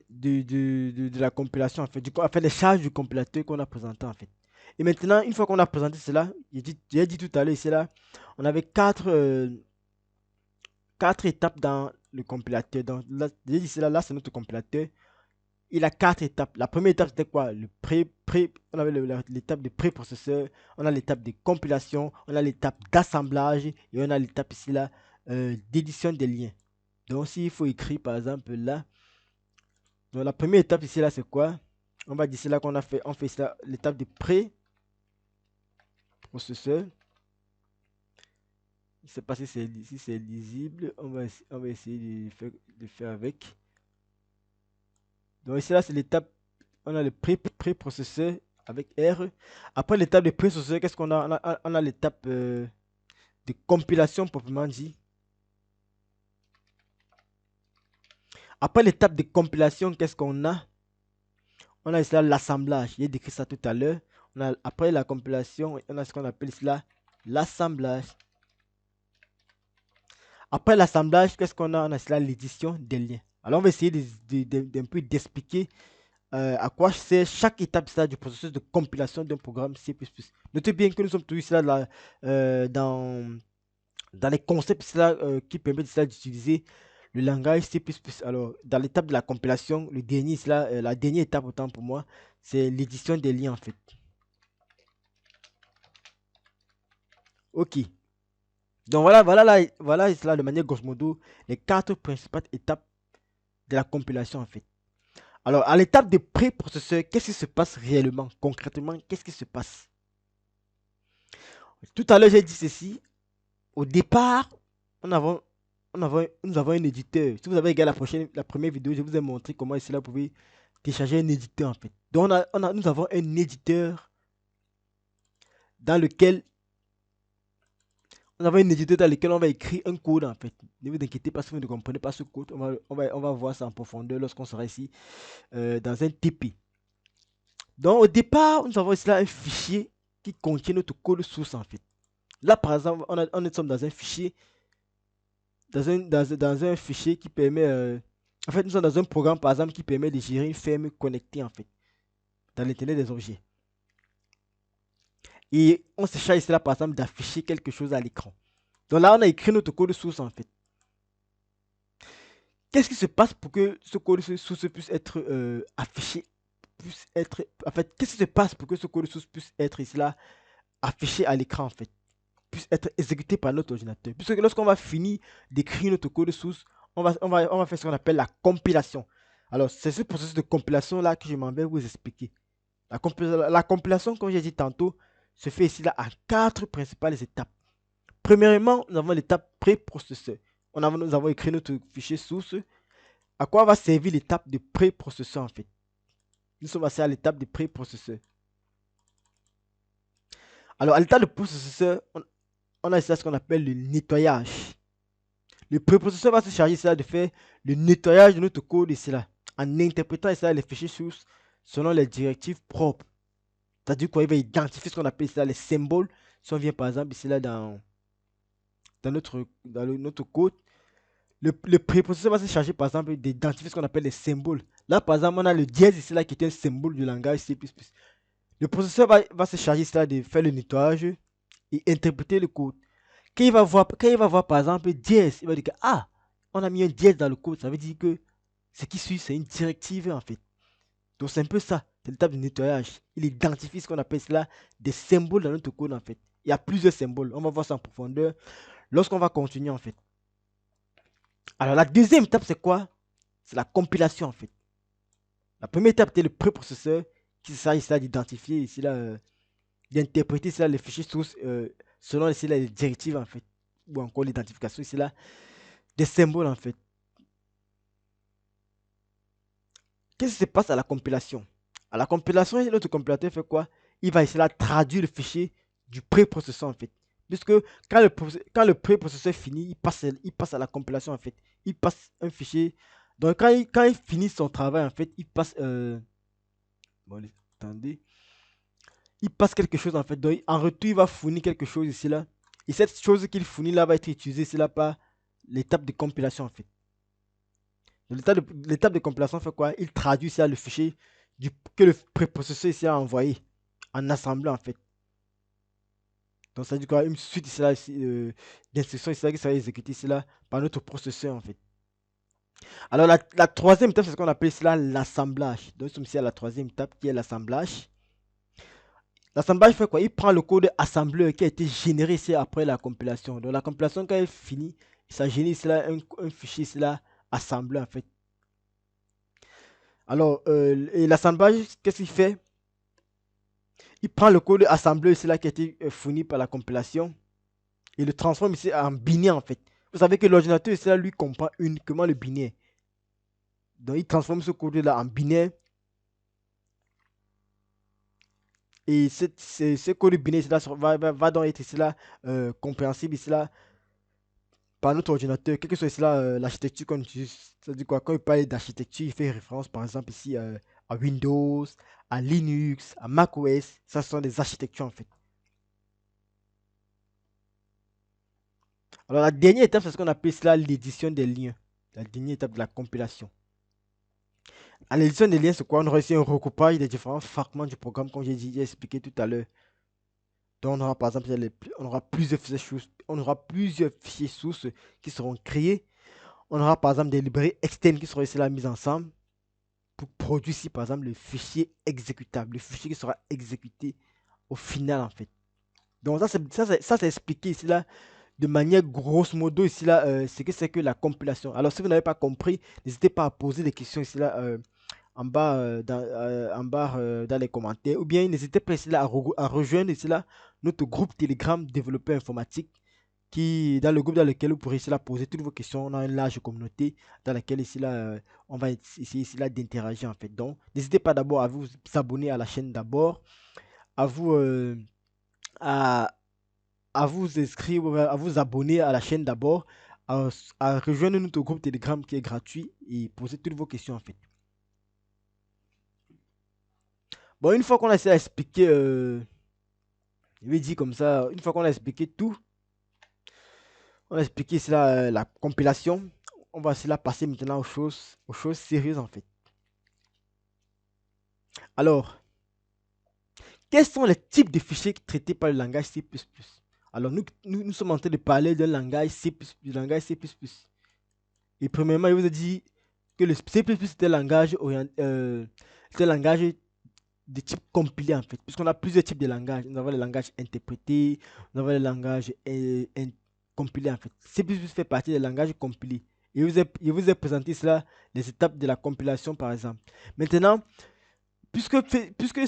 Speaker 1: de la compilation en fait, les charges du compilateur qu'on a présenté en fait. Et maintenant, une fois qu'on a présenté cela, j'ai dit tout à l'heure ici là, on avait quatre étapes dans le compilateur. Donc là, j'ai dit cela, là c'est notre compilateur. Il a quatre étapes. La première étape c'était quoi? On avait l'étape de pré-processeur, on a l'étape de compilation, on a l'étape d'assemblage et on a l'étape ici là d'édition des liens. Donc s'il faut écrire par exemple là, donc la première étape ici là c'est quoi? On va dire là qu'on a fait, on fait l'étape de pré-processeur. Je ne sais pas si c'est lisible, on va essayer de faire avec. Donc ici là c'est l'étape, on a le pré-processeur avec R. Après l'étape de pré-processeur, qu'est-ce qu'on a? On a l'étape de compilation proprement dit. Après l'étape de compilation, qu'est-ce qu'on a? On a ici là l'assemblage. J'ai décrit ça tout à l'heure. Après la compilation, on a ce qu'on appelle ici là l'assemblage. Après l'assemblage, qu'est-ce qu'on a? On a ici là l'édition des liens. Alors on va essayer d'un peu d'expliquer à quoi sert chaque étape du processus de compilation d'un programme C++. Notez bien que nous sommes tous ici là, dans les concepts là, qui permettent d'utiliser le langage C++. Alors, dans l'étape de la compilation, le dernier, la dernière étape autant pour moi, c'est l'édition des liens en fait. Ok. Donc voilà de manière grosso modo les quatre principales étapes de la compilation en fait. Alors, à l'étape de pré-processeur, qu'est-ce qui se passe réellement, concrètement, qu'est-ce qui se passe? Tout à l'heure, j'ai dit ceci. Au départ, nous avons un éditeur. Si vous avez regardé la première vidéo, je vous ai montré comment cela pouvait télécharger un éditeur en fait. Donc, nous avons un éditeur dans lequel on va écrire un code en fait. Ne vous inquiétez pas si vous ne comprenez pas ce code. On va voir ça en profondeur lorsqu'on sera ici dans un TP. Donc, au départ, nous avons ici là un fichier qui contient notre code source en fait. Là, par exemple, on est dans un fichier dans un fichier qui permet. En fait, nous sommes dans un programme, par exemple, qui permet de gérer une ferme connectée, en fait, dans l'Internet des objets. Et on se charge là, par exemple, d'afficher quelque chose à l'écran. Donc là, on a écrit notre code source, en fait. Qu'est-ce qui se passe pour que ce code source puisse être affiché, en fait, qu'est-ce qui se passe pour que ce code source puisse être ici là, affiché à l'écran, en fait, puisse être exécuté par notre ordinateur. Puisque lorsqu'on va finir d'écrire notre code source, on va faire ce qu'on appelle la compilation. Alors, c'est ce processus de compilation là que je m'en vais vous expliquer. La compilation, comme j'ai dit tantôt, se fait ici là à quatre principales étapes. Premièrement, nous avons l'étape pré-processeur. Nous avons écrit notre fichier source. À quoi va servir l'étape de pré-processeur en fait? Nous sommes passés à l'étape de pré-processeur. Alors, à l'étape de processeur, on a ici ce qu'on appelle le nettoyage. Le préprocesseur va se charger de faire le nettoyage de notre code ici là, en interprétant ici les fichiers sources selon les directives propres. C'est-à-dire qu'il va identifier ce qu'on appelle ici les symboles. Si on vient par exemple ici là dans notre code, le préprocesseur va se charger par exemple d'identifier ce qu'on appelle les symboles. Là par exemple, on a le dièse ici là qui est un symbole du langage C++. Le processeur va se charger ici là de faire le nettoyage et interpréter le code. Quand il va voir par exemple dièse, il va dire que ah, on a mis un dièse dans le code, ça veut dire que ce qui suit, c'est une directive en fait. Donc c'est un peu ça, c'est l'étape de nettoyage. Il identifie ce qu'on appelle cela des symboles dans notre code en fait. Il y a plusieurs symboles, on va voir ça en profondeur lorsqu'on va continuer en fait. Alors la deuxième étape c'est quoi? C'est la compilation en fait. La première étape c'était le préprocesseur qui s'agit d'identifier ici là, d'interpréter les fichiers sources selon ici, les directives en fait. ou encore l'identification ici là des symboles en fait. Qu'est-ce qui se passe à la compilation? À la compilation, notre compilateur fait quoi? Il va essayer de traduire le fichier du préprocesseur en fait. Puisque quand le préprocesseur finit, il passe à la compilation en fait. Il passe un fichier. Donc quand il finit son travail en fait, il passe... bon, attendez. Il passe quelque chose en fait. Donc en retour, il va fournir quelque chose ici là. Et cette chose qu'il fournit là va être utilisée ici là par l'étape de compilation en fait. L'étape de compilation fait quoi? Il traduit ça le fichier que le préprocesseur ici a envoyé en assemblant en fait. Donc ça dit quoi? Une suite ici, là, d'instructions ici, là, qui sera exécutée ici, là, par notre processeur en fait. Alors la troisième étape, c'est ce qu'on appelle cela l'assemblage. Donc nous sommes ici à la troisième étape qui est l'assemblage. L'assemblage fait quoi? Il prend le code assembleur qui a été généré ici après la compilation. Donc la compilation quand elle finit, ça génère ici, là, un fichier ici, là, assembleur en fait. Alors, et l'assemblage, qu'est-ce qu'il fait? Il prend le code assembleur ici là qui a été fourni par la compilation et le transforme ici en binaire en fait. Vous savez que l'ordinateur ici là lui comprend uniquement le binaire. Donc il transforme ce code là en binaire et ce code binaire ici là va donc être ici là compréhensible ici là par notre ordinateur, quelle que soit ici là l'architecture qu'on utilise. C'est-à-dire quoi? Quand il parle d'architecture, il fait référence par exemple ici à Windows, à Linux, à macOS. Ça ce sont des architectures en fait. Alors la dernière étape, c'est ce qu'on appelle cela l'édition des liens. La dernière étape de la compilation. À l'édition des liens, c'est quoi? On aura ici un recoupage des différents fragments du programme, comme j'ai expliqué tout à l'heure. Donc on aura par exemple on aura plusieurs fichiers sources qui seront créés. On aura par exemple des librairies externes qui seront ici là mises ensemble pour produire ici par exemple le fichier exécutable, le fichier qui sera exécuté au final en fait. Donc ça c'est expliqué ici là de manière grosso modo ici là ce que c'est que la compilation. Alors si vous n'avez pas compris, n'hésitez pas à poser des questions ici là dans les commentaires ou bien n'hésitez pas ici là à rejoindre ici là notre groupe Telegram développeur informatique qui dans le groupe dans lequel vous pourrez ici là poser toutes vos questions. On a une large communauté dans laquelle ici là on va essayer ici là d'interagir en fait. Donc n'hésitez pas d'abord à vous abonner à la chaîne d'abord, à vous à à vous inscrire, à vous abonner à la chaîne d'abord, à, à rejoindre notre groupe Telegram qui est gratuit et poser toutes vos questions en fait. Bon, une fois qu'on a essayé d'expliquer, je vais dire comme ça, une fois qu'on a expliqué tout, on a expliqué cela, la compilation, on va cela passer maintenant aux choses sérieuses en fait. Alors, quels sont les types de fichiers traités par le langage C++? Alors, nous sommes en train de parler d'un langage C++, du langage C++. Et premièrement, il vous a dit que le C++ est un langage, c'est un langage de type compilé en fait, puisqu'on a plusieurs types de langages. Nous avons le langage interprété, nous avons le langage compilé en fait. C++ fait partie des langages compilés. Et je vous ai présenté cela, les étapes de la compilation par exemple. Maintenant, puisque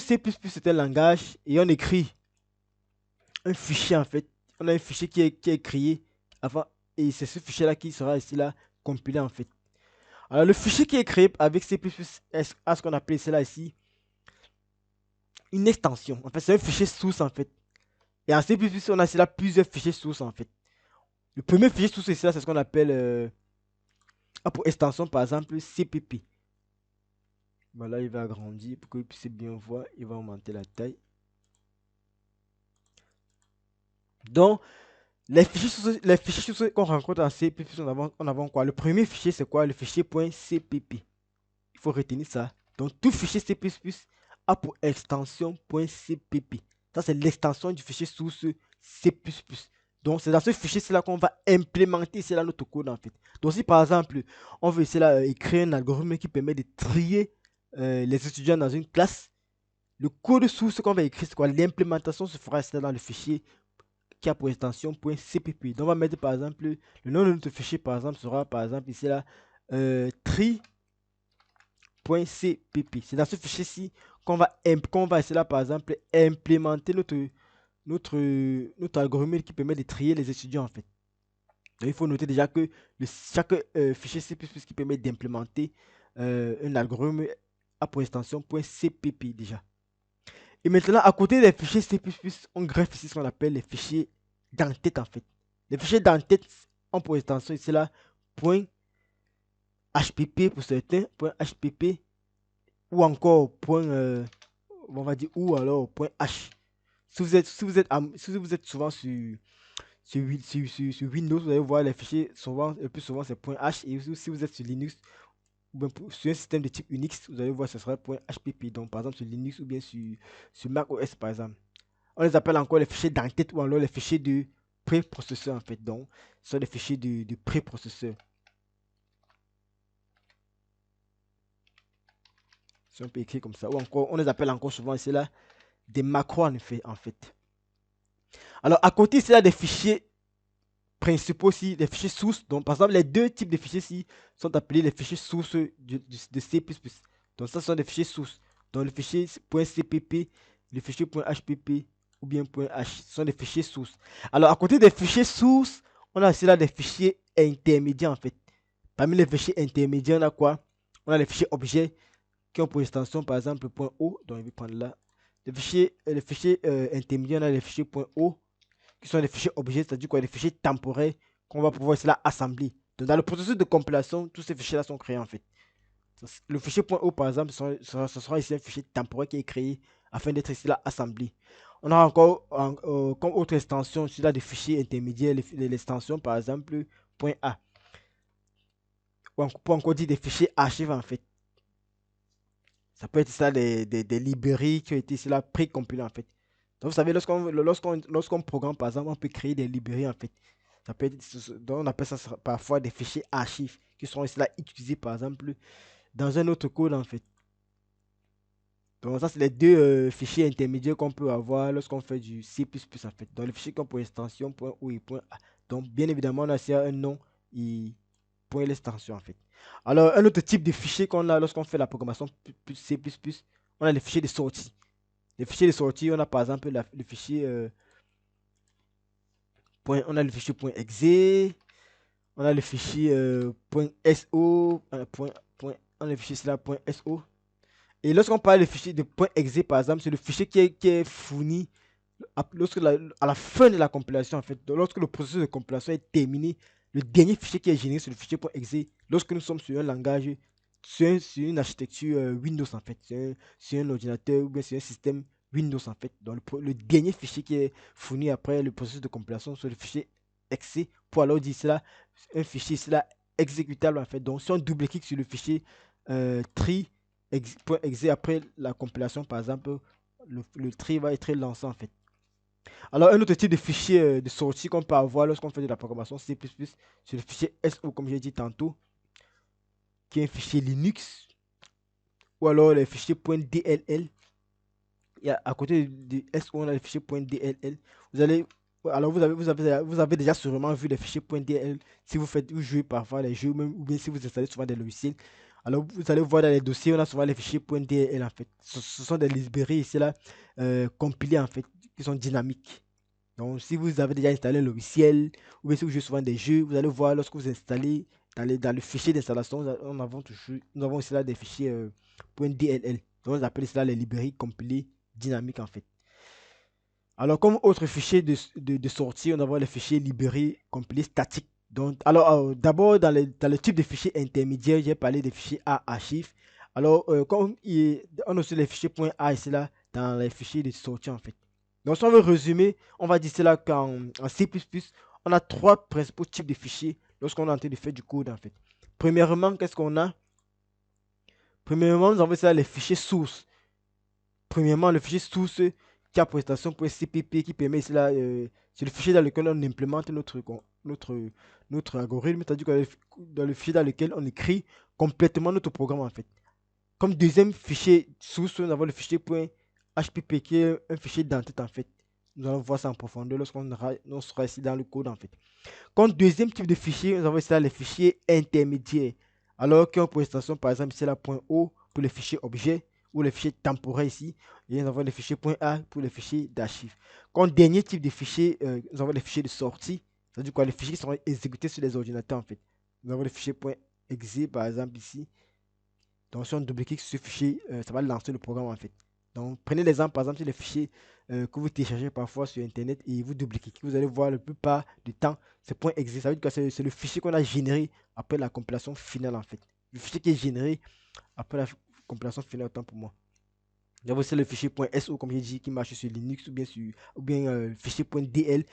Speaker 1: C++ c'est un langage et on écrit un fichier en fait, on a un fichier qui est créé avant et c'est ce fichier là qui sera ici là compilé en fait. Alors, le fichier qui est créé avec C++ a ce qu'on appelle cela ici une extension. En fait, c'est un fichier source en fait. Et en C++, on a cela plusieurs fichiers sources en fait. Le premier fichier source, c'est ce qu'on appelle pour extension par exemple CPP. Voilà, il va agrandir pour que vous puissiez bien voir. Il va augmenter la taille. Donc, les fichiers sources qu'on rencontre en C++, on avons quoi? Le premier fichier, c'est quoi? Le fichier .cpp. Il faut retenir ça. Donc, tout fichier C++ a pour extension .cpp. Ça, c'est l'extension du fichier source C++. Donc, c'est dans ce fichier là qu'on va implémenter là, notre code en fait. Donc, si par exemple, on veut essayer là, écrire un algorithme qui permet de trier les étudiants dans une classe, le code source qu'on va écrire, c'est quoi? L'implémentation se fera dans le fichier qui a pour extension .cpp. Donc, on va mettre par exemple, le nom de notre fichier par exemple sera par exemple ici là, tri.cpp. C'est dans ce fichier-ci qu'on va essayer là par exemple implémenter notre algorithme qui permet de trier les étudiants en fait. Donc, il faut noter déjà que chaque fichier C++ qui permet d'implémenter un algorithme a pour extension .cpp déjà. Et maintenant, à côté des fichiers C++, on greffe ici ce qu'on appelle les fichiers d'entête en fait. Les fichiers d'entête ont pour extension ici là .hpp pour certains, .hpp ou encore on va dire ou alors .h. Si vous êtes souvent sur Windows, vous allez voir les fichiers souvent, le plus souvent c'est .h, et si vous êtes sur Linux ou bien sur un système de type Unix, vous allez voir ce sera .hpp. Donc par exemple sur Linux ou bien sur Mac OS par exemple. On les appelle encore les fichiers d'entête ou alors les fichiers de préprocesseur en fait. Donc ce sont des fichiers de préprocesseur. C'est un peu écrit comme ça. Ou encore, on les appelle encore souvent ici là des macros en fait. Alors à côté ici là des fichiers principaux ici, les fichiers sources. Donc par exemple les deux types de fichiers ici sont appelés les fichiers sources de C++. Donc ça sont des fichiers sources. Donc le fichier .cpp, le fichier .hpp ou bien .h, ce sont des fichiers sources. Alors à côté des fichiers sources, on a aussi là des fichiers intermédiaires en fait. Parmi les fichiers intermédiaires, on a quoi? On a les fichiers objets qui ont pour extension par exemple .o. Donc je vais prendre là. Les fichiers intermédiaires, on a les fichiers .o qui sont les fichiers objets, c'est-à-dire quoi, les fichiers temporaires qu'on va pouvoir cela assembler. Donc dans le processus de compilation, tous ces fichiers-là sont créés en fait. Le fichier .o par exemple, ce sera ici un fichier temporaire qui est créé afin d'être ici là assemblé. On a encore comme autre extension ici là des fichiers intermédiaires, l'extension par exemple .a. Ou on peut encore dire des fichiers archives en fait. Ça peut être ça des librairies qui ont été ici là précompilées en fait. Donc vous savez, lorsqu'on programme par exemple, on peut créer des librairies en fait. Ça peut être, donc on appelle ça parfois des fichiers archives qui seront ici là utilisés par exemple dans un autre code en fait. Donc ça c'est les deux fichiers intermédiaires qu'on peut avoir lorsqu'on fait du C++ en fait. Donc les fichiers qui ont pour extension .o et .a. Donc bien évidemment on a ici un nom et l'extension en fait. Alors un autre type de fichier qu'on a lorsqu'on fait la programmation C++, on a les fichiers de sortie. Les fichiers de sortie, on a par exemple le fichier on a le fichier .exe, on a le fichier .so, on a le fichier là, .so. Et lorsqu'on parle de fichier de .exe par exemple, c'est le fichier qui est fourni à la fin de la compilation en fait. Donc, lorsque le processus de compilation est terminé, le dernier fichier qui est généré c'est le fichier .exe. Lorsque nous sommes sur un langage, sur une architecture Windows en fait, sur un ordinateur ou bien sur un système Windows en fait. Donc le dernier fichier qui est fourni après le processus de compilation c'est le fichier exe pour alors dire cela, un fichier cela exécutable en fait. Donc si on double-clique sur le fichier .exe après la compilation par exemple, le tri va être lancé en fait. Alors, un autre type de fichier de sortie qu'on peut avoir lorsqu'on fait de la programmation C++, c'est le fichier SO, comme j'ai dit tantôt, qui est un fichier Linux, ou alors les fichiers .dll. Et à côté de SO, on a les fichiers .dll. Vous allez, alors vous avez déjà sûrement vu les fichiers .dll si vous jouez parfois les jeux, même, ou bien si vous installez souvent des logiciels. Alors, vous allez voir dans les dossiers, on a souvent les fichiers .dll en fait. Ce sont des librairies ici là, compilées en fait, qui sont dynamiques. Donc, si vous avez déjà installé un logiciel, ou bien si vous jouez souvent des jeux, vous allez voir lorsque vous installez dans le fichier d'installation, nous avons ici là des fichiers .dll. Donc, on appelle cela les librairies compilées dynamiques en fait. Alors, comme autre fichier de sortie, on a les fichiers librairies compilées statiques. Donc, alors, d'abord, dans le type de fichiers intermédiaires, j'ai parlé des fichiers A archives. Alors, on a aussi les fichiers .a ici là, dans les fichiers de sortie en fait. Donc, si on veut résumer, on va dire cela qu'en C++, on a trois principaux types de fichiers lorsqu'on est en train de faire du code en fait. Premièrement, qu'est-ce qu'on a? Premièrement, nous avons ça les fichiers sources. Premièrement, le fichier source qui a pour extension .cpp qui permet cela, c'est le fichier dans lequel on implémente notre algorithme, c'est-à-dire dans le fichier dans lequel on écrit complètement notre programme en fait. Comme deuxième fichier source, nous avons le fichier .hpp qui est un fichier d'entête en fait. Nous allons voir ça en profondeur lorsqu'on sera ici dans le code en fait. Comme deuxième type de fichier, nous avons ici les fichiers intermédiaires. Alors qui ont pour extension par exemple ici la .o pour les fichiers objets ou les fichiers temporaires ici. Et nous avons les fichiers .a pour les fichiers d'archives. Comme dernier type de fichier, nous avons les fichiers de sortie Ça veut dire quoi? Les fichiers qui seront exécutés sur les ordinateurs en fait. Nous avons le fichier .exe par exemple ici. Donc si on double-clique sur ce fichier, ça va lancer le programme en fait. Donc prenez l'exemple par exemple sur les fichiers que vous téléchargez parfois sur internet et vous double-cliquez. Vous allez voir la plupart du temps c'est .exe. Ça veut dire que c'est le fichier qu'on a généré après la compilation finale en fait. Le fichier qui est généré après la compilation finale autant pour moi. Il y a aussi le fichier .so comme j'ai dit qui marche sur Linux ou bien le fichier .dl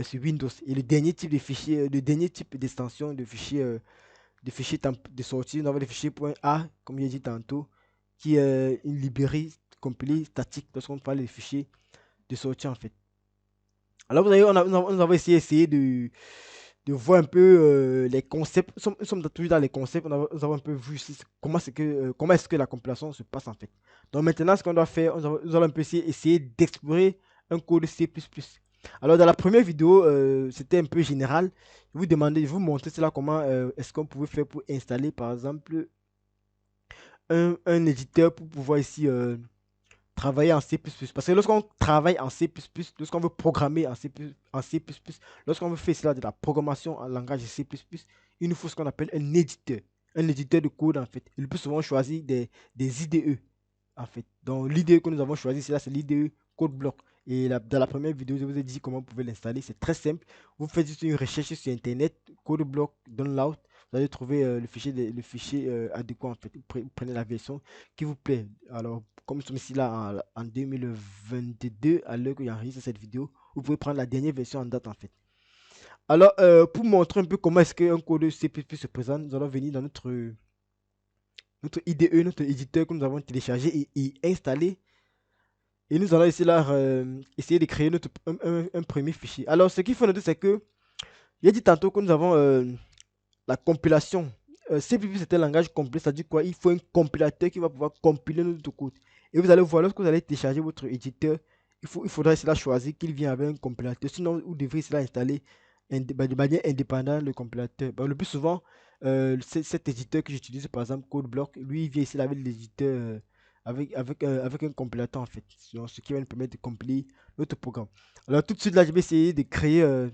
Speaker 1: sur Windows. Et le dernier type de fichier, le dernier type d'extension de fichier de sortie, nous avons le fichier .a comme j'ai dit tantôt, qui est une librairie compilée statique lorsqu'on parle des fichiers de sortie en fait. Alors vous voyez, nous avons essayé de voir un peu les concepts. Nous sommes toujours dans les concepts. Nous avons un peu vu comment est-ce que la compilation se passe en fait. Donc maintenant, ce qu'on doit faire, nous allons un peu essayer d'explorer un code C++. Alors dans la première vidéo, c'était un peu général. Je vous montrer cela comment est-ce qu'on pouvait faire pour installer par exemple un éditeur pour pouvoir ici travailler en C++. Parce que lorsqu'on travaille en C++, lorsqu'on veut programmer en C++, lorsqu'on veut faire cela de la programmation en langage C++, il nous faut ce qu'on appelle un éditeur de code en fait. Et le plus souvent, on choisit des IDE en fait. Donc l'IDE que nous avons choisi, c'est l'IDE CodeBlock. Et dans la première vidéo, je vous ai dit comment vous pouvez l'installer. C'est très simple. Vous faites juste une recherche sur Internet, CodeBlock Download. Vous allez trouver le fichier adéquat en fait. Vous prenez la version qui vous plaît. Alors, comme nous sommes ici là en 2022, à l'heure que j'enregistre cette vidéo, vous pouvez prendre la dernière version en date en fait. Alors, pour montrer un peu comment est-ce qu'un code C++ se présente, nous allons venir dans notre IDE, notre éditeur que nous avons téléchargé et installé. Et nous allons essayer, là, essayer de créer un premier fichier. Alors, ce qu'il faut noter, c'est que j'ai dit tantôt que nous avons la compilation. C++ c'est un langage complet, c'est-à-dire quoi? Il faut un compilateur qui va pouvoir compiler notre code. Et vous allez voir, lorsque vous allez télécharger votre éditeur, il faudra essayer de choisir qu'il vient avec un compilateur. Sinon, vous devrez essayer d'installer de manière indépendante le compilateur. Le plus souvent, cet éditeur que j'utilise, par exemple CodeBlock, lui, il vient ici avec l'éditeur avec un compilateur en fait. Ce qui va nous permettre de compiler notre programme. Alors tout de suite là, je vais essayer de créer un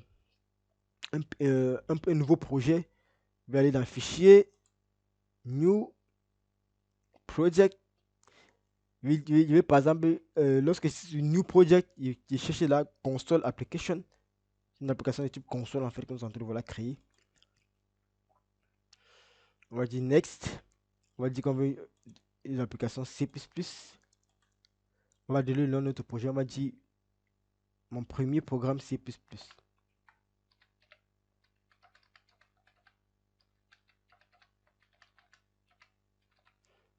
Speaker 1: nouveau projet. Je vais aller dans Fichier, New, Project. Je vais par exemple, lorsque c'est une New Project, je cherche là Console Application. Une application de type console en fait que nous sommes en train de voilà, créer. On va dire Next. On va dire qu'on veut une application C++. On va donner le nom de notre projet. On va dire mon premier programme C++.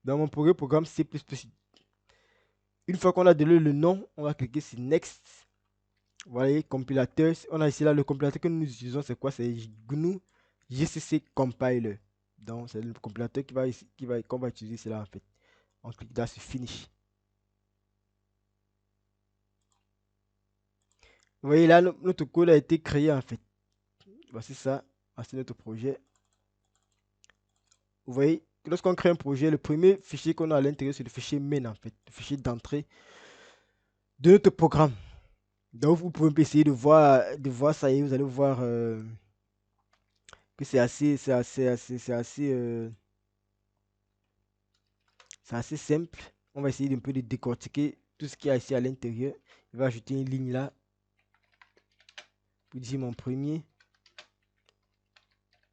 Speaker 1: Dans mon premier programme C++, une fois qu'on a donné le nom, on va cliquer sur Next. Vous voyez, compilateur. On a ici là le compilateur que nous utilisons, c'est quoi? C'est GNU GCC Compiler. Donc c'est le compilateur qu'on va utiliser cela en fait. On clique là sur Finish. Vous voyez là, notre code a été créé en fait. Voici ça, c'est notre projet. Vous voyez, lorsqu'on crée un projet, le premier fichier qu'on a à l'intérieur, c'est le fichier main en fait, le fichier d'entrée de notre programme. Donc vous pouvez essayer de voir ça et vous allez voir que c'est assez simple. On va essayer d'un peu de décortiquer tout ce qu'il y a ici à l'intérieur. Je vais ajouter une ligne là pour dire mon premier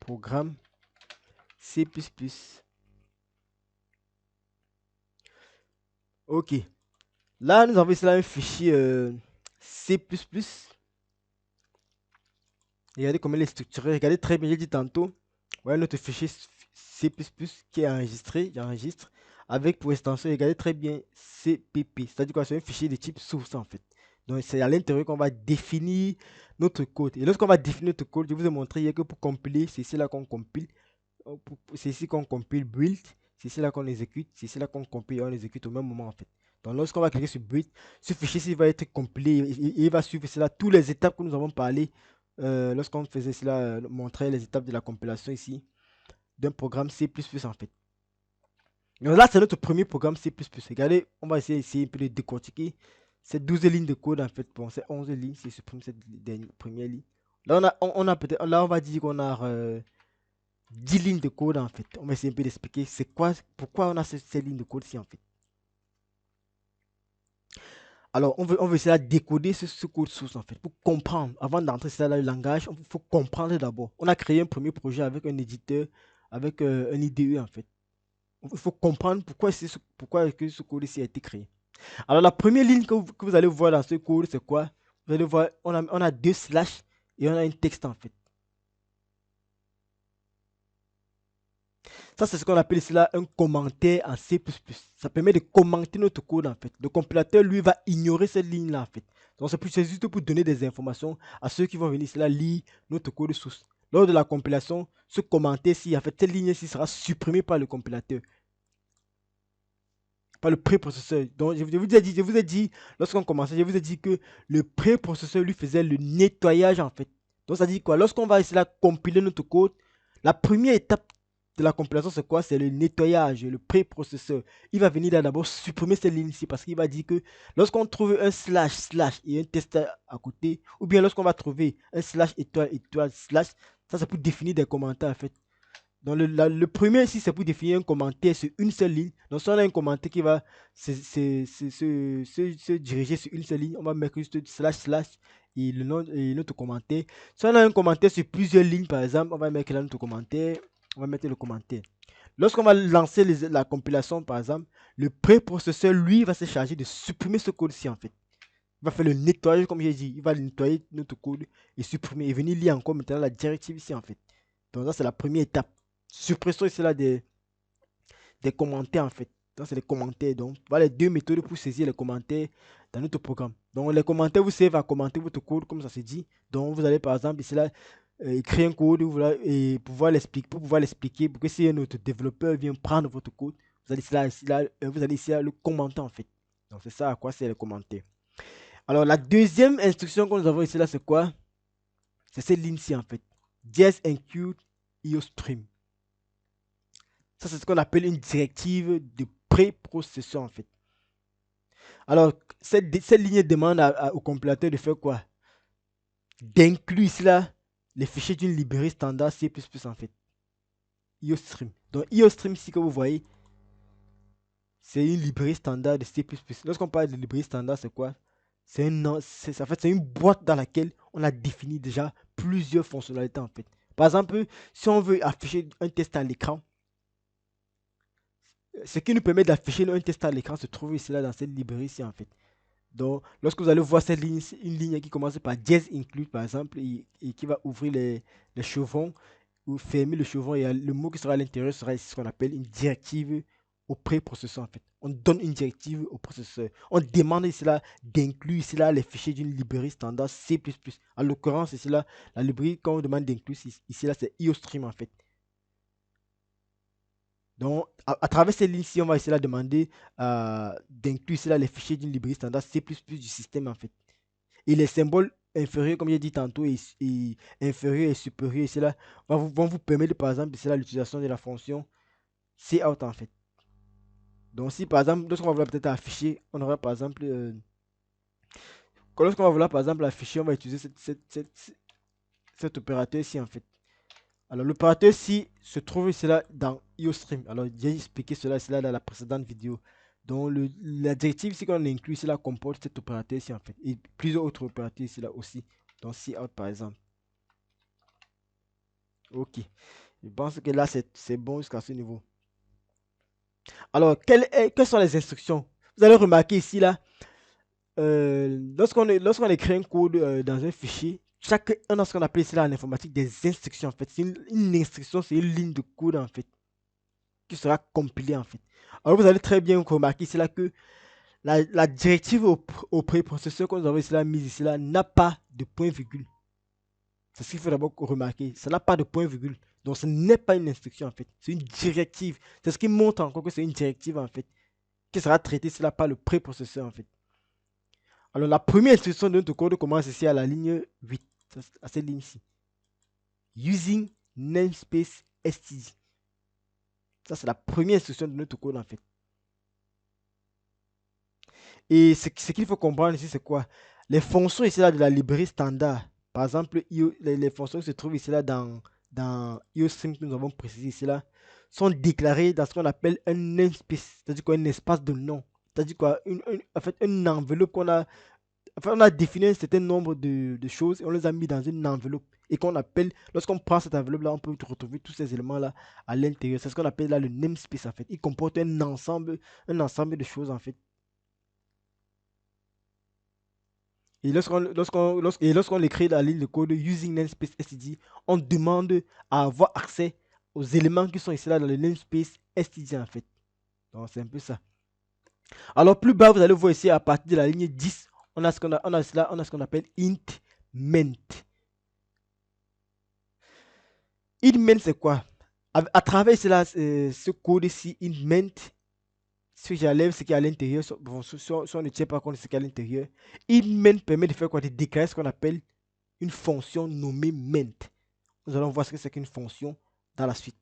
Speaker 1: programme C++. Ok. Là, nous avons ici là un fichier C++. Regardez comment il est structuré. Regardez très bien, j'ai dit tantôt. Voilà notre fichier C++ qui est enregistré. J'enregistre avec pour extension, regardez très bien CPP. C'est-à-dire quoi? C'est un fichier de type source en fait. Donc c'est à l'intérieur qu'on va définir notre code. Et lorsqu'on va définir notre code, je vous ai montré hier que pour compiler, c'est ici là qu'on compile. C'est ici qu'on compile build. C'est ici là qu'on exécute. C'est ici là qu'on compile et on exécute au même moment en fait. Donc lorsqu'on va cliquer sur build, ce fichier va être compilé et il va suivre cela toutes les étapes que nous avons parlé lorsqu'on faisait cela, montrer les étapes de la compilation ici d'un programme C++ en fait. Donc là, c'est notre premier programme C++. Regardez, on va essayer un peu de décortiquer ces 12 lignes de code en fait. Bon, c'est 11 lignes, si je supprime cette première ligne. Là, on a peut-être, là, on va dire qu'on a 10 lignes de code en fait. On va essayer un peu d'expliquer c'est quoi, pourquoi on a ces lignes de code-ci en fait. Alors, on veut essayer de décoder ce code source en fait, pour comprendre. Avant d'entrer dans le langage, il faut comprendre d'abord. On a créé un premier projet avec un éditeur, avec un IDE en fait. Il faut comprendre pourquoi est-ce que ce code-ci a été créé. Alors, la première ligne que vous allez voir dans ce code, c'est quoi? Vous allez voir, on a deux slash et on a un texte en fait. Ça, c'est ce qu'on appelle cela un commentaire en C++. Ça permet de commenter notre code en fait. Le compilateur, lui, va ignorer cette ligne-là en fait. Donc, c'est juste pour donner des informations à ceux qui vont venir cela lire notre code source. Lors de la compilation, ce commentaire-ci, en fait, cette ligne-ci sera supprimée par le compilateur, par le préprocesseur. Donc, je vous ai dit, lorsqu'on commençait, je vous ai dit que le préprocesseur lui faisait le nettoyage en fait. Donc, ça dit quoi? Lorsqu'on va essayer de compiler notre code, la première étape de la compilation, c'est quoi? C'est le nettoyage, le préprocesseur. Il va venir d'abord supprimer cette ligne ici parce qu'il va dire que lorsqu'on trouve un slash slash et un test à côté, ou bien lorsqu'on va trouver un slash étoile étoile slash, ça c'est pour définir des commentaires en fait. Donc le premier ici, c'est pour définir un commentaire sur une seule ligne. Donc si on a un commentaire qui va se diriger sur une seule ligne, on va mettre juste slash slash et le nom et notre commentaire. Si on a un commentaire sur plusieurs lignes, par exemple, on va mettre là notre commentaire. On va mettre le commentaire. Lorsqu'on va lancer la compilation, par exemple, le préprocesseur, lui, va se charger de supprimer ce code-ci, en fait. Il va faire le nettoyage, comme j'ai dit. Il va nettoyer notre code et supprimer. Et venir lire encore maintenant la directive ici, en fait. Donc, ça, c'est la première étape. Suppression ici, là, des commentaires, en fait. Donc, c'est les commentaires. Donc, voilà les deux méthodes pour saisir les commentaires dans notre programme. Donc, les commentaires, vous servent à commenter votre code, comme ça se dit. Donc, vous allez, par exemple, ici, là, écrire un code et pour pouvoir l'expliquer, pour que si un autre développeur vient prendre votre code, vous allez ici là, le commenter en fait. Donc c'est ça à quoi c'est le commenter. Alors la deuxième instruction que nous avons ici là, c'est quoi? C'est cette ligne-ci en fait. Just include IOStream. Ça c'est ce qu'on appelle une directive de préprocesseur en fait. Alors cette ligne demande au compilateur de faire quoi? D'inclure ici là les fichiers d'une librairie standard C++ en fait. IOStream. Donc IOStream ici que vous voyez, c'est une librairie standard de C++. Lorsqu'on parle de librairie standard, c'est quoi? C'est en fait, c'est une boîte dans laquelle on a défini déjà plusieurs fonctionnalités en fait. Par exemple, si on veut afficher un test à l'écran, ce qui nous permet d'afficher un test à l'écran se trouve ici là dans cette librairie ici en fait. Donc, lorsque vous allez voir cette ligne, une ligne qui commence par just include par exemple et qui va ouvrir les chevrons ou fermer le chevron et le mot qui sera à l'intérieur sera ici ce qu'on appelle une directive au préprocesseur en fait. On donne une directive au processeur. On demande ici là d'inclure ici là les fichiers d'une librairie standard C++. En l'occurrence ici là, la librairie qu'on demande d'inclure ici là c'est IOStream en fait. Donc à travers cette ligne-ci, on va essayer de demander d'inclure ici là les fichiers d'une librairie standard C++ du système en fait. Et les symboles inférieurs, comme j'ai dit tantôt, et inférieurs et supérieurs, ici là, vont vous permettre par exemple ici là l'utilisation de la fonction cout en fait. Donc si par exemple, lorsqu'on va vouloir peut-être afficher, on aura par exemple, lorsqu'on va vouloir par exemple afficher, on va utiliser cet opérateur ici en fait. Alors l'opérateur ici se trouve ici là dans IOStream. Alors j'ai expliqué cela dans la précédente vidéo. Donc la directive ici qu'on inclut ici là comporte cet opérateur ici en fait. Et plusieurs autres opérateurs ici là aussi. Donc cout par exemple. Ok. Je pense que là c'est bon jusqu'à ce niveau. Alors quelles sont les instructions? Vous allez remarquer ici là. Lorsqu'on écrit un code dans un fichier, on a ce qu'on appelle ici là en informatique des instructions en fait. C'est une instruction, c'est une ligne de code en fait qui sera compilée en fait. Alors vous allez très bien remarquer ici là que la directive au préprocesseur que nous avons ici là mise ici là n'a pas de point virgule. C'est ce qu'il faut d'abord remarquer. Ça n'a pas de point virgule. Donc ce n'est pas une instruction en fait. C'est une directive. C'est ce qui montre encore que c'est une directive en fait qui sera traitée ici là par le préprocesseur en fait. Alors, la première instruction de notre code commence ici à la ligne 8, à cette ligne-ci. Using namespace std. Ça, c'est la première instruction de notre code en fait. Et ce qu'il faut comprendre ici, c'est quoi? Les fonctions ici là de la librairie standard Par exemple, les fonctions qui se trouvent ici là dans IOStream que nous avons précisé ici là sont déclarées dans ce qu'on appelle un namespace, c'est-à-dire quoi, un espace de nom. C'est-à-dire quoi, en fait, une enveloppe qu'on a. Enfin, on a défini un certain nombre de choses et on les a mis dans une enveloppe. Et qu'on appelle, lorsqu'on prend cette enveloppe-là, on peut retrouver tous ces éléments-là à l'intérieur. C'est ce qu'on appelle là le namespace en fait. Il comporte un ensemble de choses en fait. Et lorsqu'on écrit la ligne de code using namespace std, on demande à avoir accès aux éléments qui sont ici là dans le namespace std en fait. Donc c'est un peu ça. Alors plus bas, vous allez voir ici à partir de la ligne 10, on a ce qu'on appelle int ment. Int ment c'est quoi? À travers cela, ce code ici, int ment, ce que j'enlève, ce qui est à l'intérieur, si on ne tient pas compte de ce qui est à l'intérieur, int ment permet de faire quoi? De déclarer ce qu'on appelle une fonction nommée ment. Nous allons voir ce que c'est qu'une fonction dans la suite.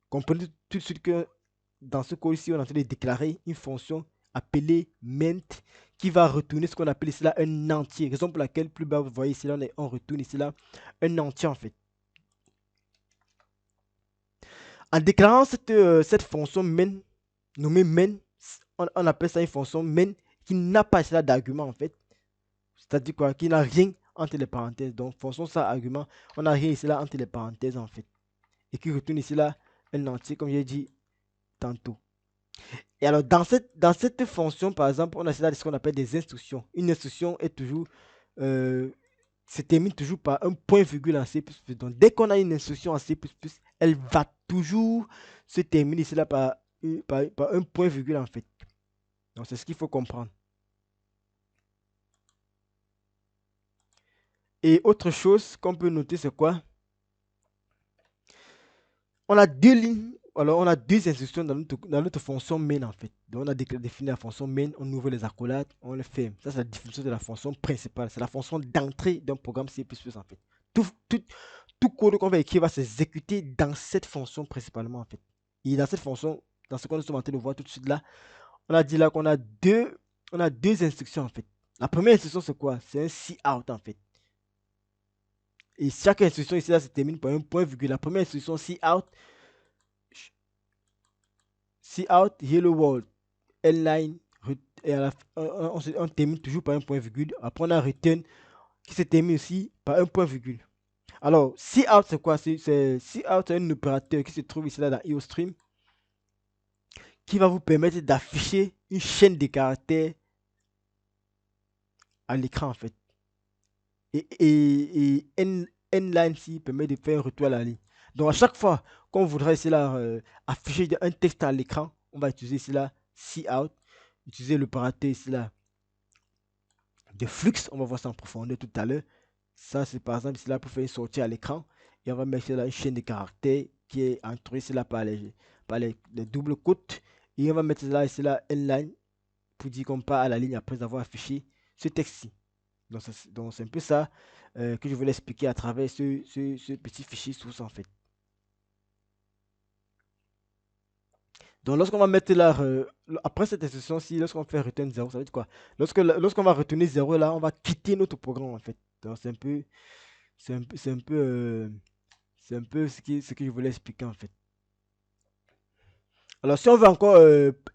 Speaker 1: Comprenez tout de suite que dans ce code-ci, on est en train de déclarer une fonction appelée ment qui va retourner ce qu'on appelle ici là un entier. Raison pour laquelle plus bas, vous voyez ici là, on retourne ici là un entier en fait. En déclarant cette fonction main, nommée main, on appelle ça une fonction main qui n'a pas ici là d'argument en fait. C'est-à-dire quoi? Qui n'a rien entre les parenthèses. Donc, fonction sans argument, on n'a rien ici là entre les parenthèses en fait. Et qui retourne ici là un entier comme j'ai dit tantôt. Et alors, dans cette fonction, par exemple, on a cela ce qu'on appelle des instructions. Une instruction est toujours, se termine toujours par un point virgule en C++. Donc, dès qu'on a une instruction en C++, elle va toujours se terminer cela par un point virgule en fait. Donc, c'est ce qu'il faut comprendre. Et autre chose qu'on peut noter, c'est quoi? On a deux lignes, alors on a deux instructions dans notre fonction main en fait. Donc on a défini la fonction main, on ouvre les accolades, on le ferme. Ça c'est la définition de la fonction principale, c'est la fonction d'entrée d'un programme C++ en fait. Tout code qu'on va écrire va s'exécuter dans cette fonction principalement en fait. Et dans cette fonction, dans ce qu'on est en train de voir tout de suite là, on a dit là qu'on a on a deux instructions en fait. La première instruction c'est quoi? C'est un cout en fait. Et chaque instruction ici là se termine par un point virgule. La première instruction cout cout hello world line et on termine toujours par un point virgule. Après on a return qui se termine aussi par un point virgule. Alors cout c'est quoi? Cout c'est un opérateur qui se trouve ici là dans IOStream qui va vous permettre d'afficher une chaîne de caractères à l'écran en fait. Et nline ici permet de faire un retour à la ligne. Donc à chaque fois qu'on voudrait ici là afficher un texte à l'écran, on va utiliser ici là cout, utiliser l'opérateur ici là de flux, on va voir ça en profondeur tout à l'heure. Ça c'est par exemple ici là pour faire une sortie à l'écran et on va mettre là une chaîne de caractères qui est entourée ici là par les doubles côtes et on va mettre là ici là nline pour dire qu'on part à la ligne après avoir affiché ce texte-ci. Donc c'est un peu ça que je voulais expliquer à travers ce petit fichier source en fait. Donc lorsqu'on va mettre là, après cette instruction-ci, lorsqu'on fait return 0, ça veut dire quoi? Lorsqu'on va retourner 0 là, on va quitter notre programme en fait. Donc c'est un peu, c'est un peu, c'est un peu ce que je voulais expliquer en fait. Alors si on veut encore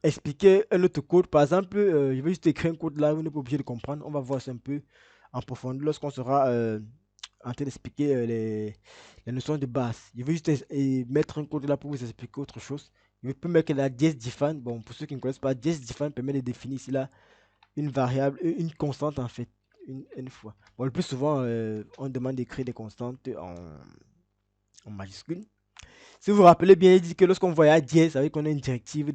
Speaker 1: expliquer un autre code, par exemple, je vais juste écrire un code là, vous n'êtes pas obligé de comprendre. On va voir ça un peu en profondeur lorsqu'on sera en train d'expliquer les notions de base. Je vais juste mettre un code là pour vous expliquer autre chose. Je peux mettre la define. Bon, pour ceux qui ne connaissent pas, define permet de définir ici là une variable, une constante en fait, une fois. Bon, le plus souvent, on demande d'écrire des constantes en majuscule. Si vous vous rappelez bien, il dit que lorsqu'on voit dièse, ça veut dire qu'on a une directive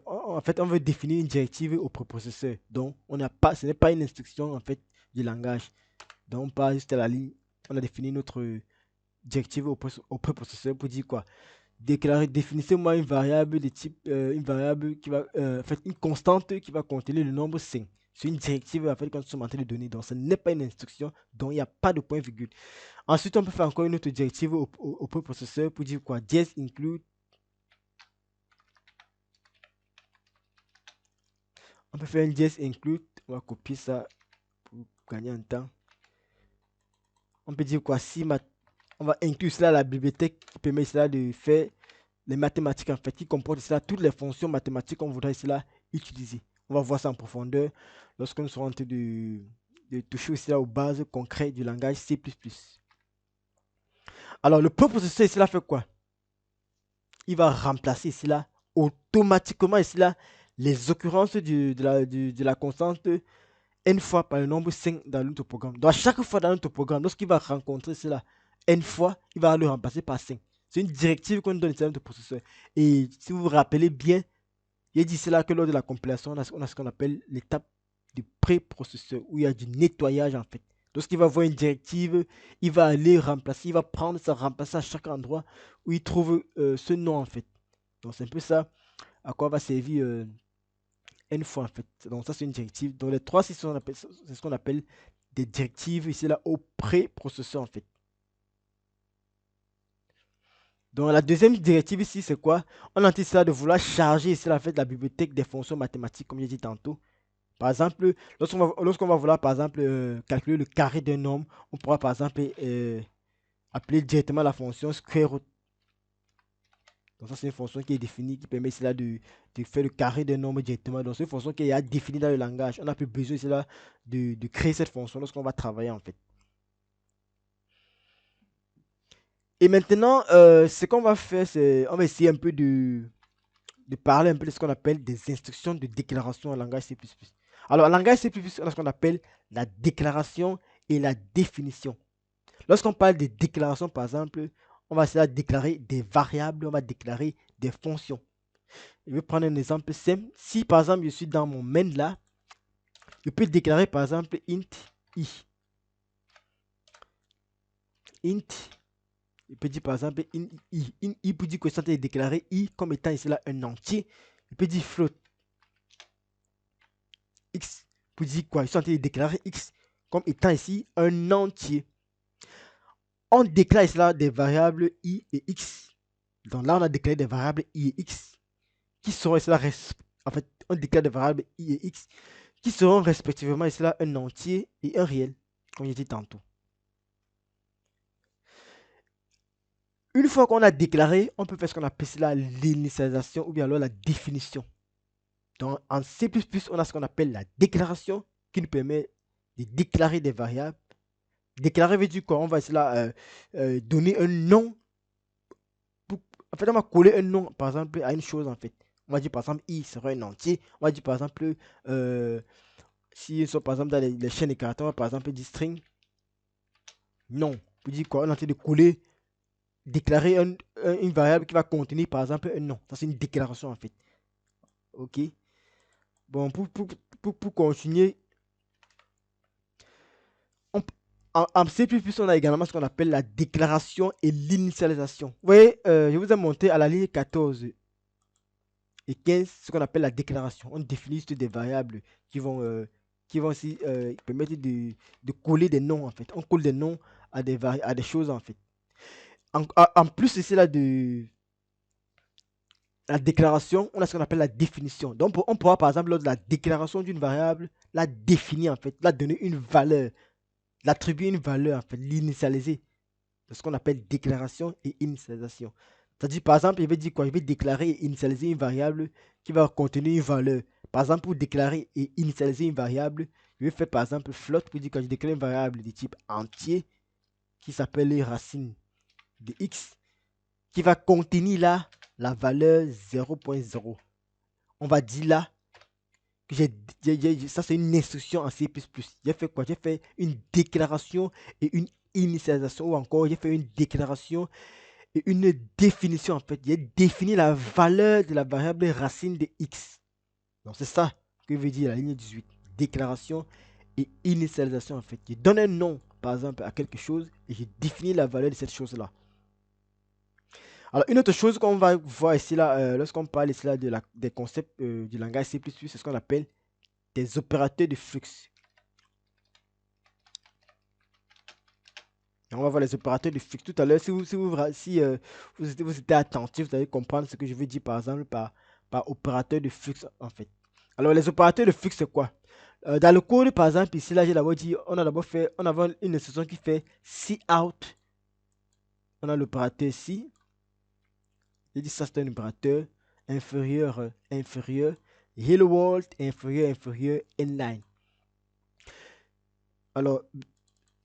Speaker 1: en fait, on veut définir une directive au préprocesseur. Donc, ce n'est pas une instruction en fait du langage. Donc, on part juste à la ligne. On a défini notre directive au préprocesseur pour dire quoi? Définissez-moi une variable de type, une variable qui va, en fait, une constante qui va contenir le nombre 5. C'est une directive en fait quand nous sommes en train de donner. Donc, ce n'est pas une instruction, donc il n'y a pas de point virgule. Ensuite, on peut faire encore une autre directive au préprocesseur pour dire quoi? Dièse include. On peut faire un dièse include. On va copier ça pour gagner un temps. on peut dire quoi? On va inclure cela la bibliothèque qui permet cela de faire les mathématiques en fait, qui comporte cela toutes les fonctions mathématiques qu'on voudrait cela utiliser. On va voir ça en profondeur lorsque nous serons en train de toucher aussi là aux bases concrètes du langage C++. Alors le processeur ici là fait quoi? Il va remplacer ici là automatiquement ici là les occurrences de la constante n fois par le nombre 5 dans notre programme. Donc, à chaque fois dans notre programme, lorsqu'il va rencontrer cela n fois, il va le remplacer par 5. C'est une directive qu'on donne à notre processeur. Et si vous vous rappelez bien, il dit cela que lors de la compilation, on a ce qu'on appelle l'étape du pré-processeur, où il y a du nettoyage en fait. Lorsqu'il va voir une directive, il va aller remplacer, il va prendre ça, remplacer à chaque endroit où il trouve ce nom en fait. Donc c'est un peu ça à quoi va servir n fois en fait. Donc ça c'est une directive. Donc les trois c'est ce qu'on appelle des directives ici là au pré-processeur en fait. Donc la deuxième directive ici c'est quoi? On a dit ça de vouloir charger ici en fait la bibliothèque des fonctions mathématiques comme j'ai dit tantôt. Par exemple, lorsqu'on va vouloir par exemple calculer le carré d'un nombre, on pourra par exemple appeler directement la fonction square root. Donc ça c'est une fonction qui est définie, qui permet cela de faire le carré d'un nombre directement. Donc c'est une fonction qui est définie dans le langage. On n'a plus besoin cela de créer cette fonction lorsqu'on va travailler en fait. Et maintenant, ce qu'on va faire, c'est on va essayer un peu de parler un peu de ce qu'on appelle des instructions de déclaration en langage C++. Alors en langage C++, on a ce qu'on appelle la déclaration et la définition. Lorsqu'on parle de déclaration, par exemple, on va essayer de déclarer des variables, on va déclarer des fonctions. Je vais prendre un exemple simple. Si par exemple je suis dans mon main là, je peux déclarer par exemple int i. Int, je peux dire par exemple in i pour dire que je suis en train de déclarer i comme étant ici là un entier. Je peux dire float x pour dire quoi? Je suis en train de déclarer x comme étant ici un entier. On déclare ici là des variables i et x. Donc là, on a déclaré des variables i et x qui seront ici là, en fait, on déclare des variables i et x qui seront respectivement ici là un entier et un réel, comme j'ai dit tantôt. Une fois qu'on a déclaré, on peut faire ce qu'on appelle cela l'initialisation ou bien alors la définition. Donc en C++, on a ce qu'on appelle la déclaration qui nous permet de déclarer des variables. Déclarer veut dire quoi? On va cela donner un nom. En fait, on va coller un nom, par exemple, à une chose en fait. On va dire par exemple i sera un entier. On va dire par exemple si ils sont par exemple dans les chaînes de caractères, on va par exemple dire string non. Pour dire quoi? On est en train de coller, déclarer une variable qui va contenir par exemple un nom. Ça c'est une déclaration en fait. Ok. Bon, pour continuer, en C++, on a également ce qu'on appelle la déclaration et l'initialisation. Vous voyez, je vous ai montré à la ligne 14 et 15 ce qu'on appelle la déclaration. On définit des variables qui vont aussi permettre de coller des noms en fait. On colle des noms à des choses en fait. En plus ici là de la déclaration, on a ce qu'on appelle la définition. Donc on pourra par exemple lors de la déclaration d'une variable, la définir en fait, la donner une valeur, l'attribuer une valeur en fait, l'initialiser. C'est ce qu'on appelle déclaration et initialisation. C'est-à-dire par exemple, je vais dire quoi? Je vais déclarer et initialiser une variable qui va contenir une valeur. Par exemple, pour déclarer et initialiser une variable, je vais faire par exemple float pour dire que je déclare une variable de type entier qui s'appelle racine de x qui va contenir là la valeur 0.0. On va dire là que ça c'est une instruction en C++. J'ai fait quoi? J'ai fait une déclaration et une initialisation ou encore j'ai fait une déclaration et une définition en fait. J'ai défini la valeur de la variable racine de x. Donc c'est ça que veut dire la ligne 18. Déclaration et initialisation en fait. Je donne un nom par exemple à quelque chose et je définis la valeur de cette chose là. Alors, une autre chose qu'on va voir ici, là, lorsqu'on parle ici, là, des concepts du langage C++, c'est ce qu'on appelle des opérateurs de flux. Et on va voir les opérateurs de flux tout à l'heure. Vous étiez attentif, vous allez comprendre ce que je veux dire, par exemple, par opérateur de flux, en fait. Alors, les opérateurs de flux, c'est quoi? Dans le code, par exemple, ici, là, j'ai d'abord dit, on a une instruction qui fait cout. On a l'opérateur si. J'ai dit ça, c'est un opérateur inférieur, inférieur, hello world, inférieur, inférieur, inline. Alors,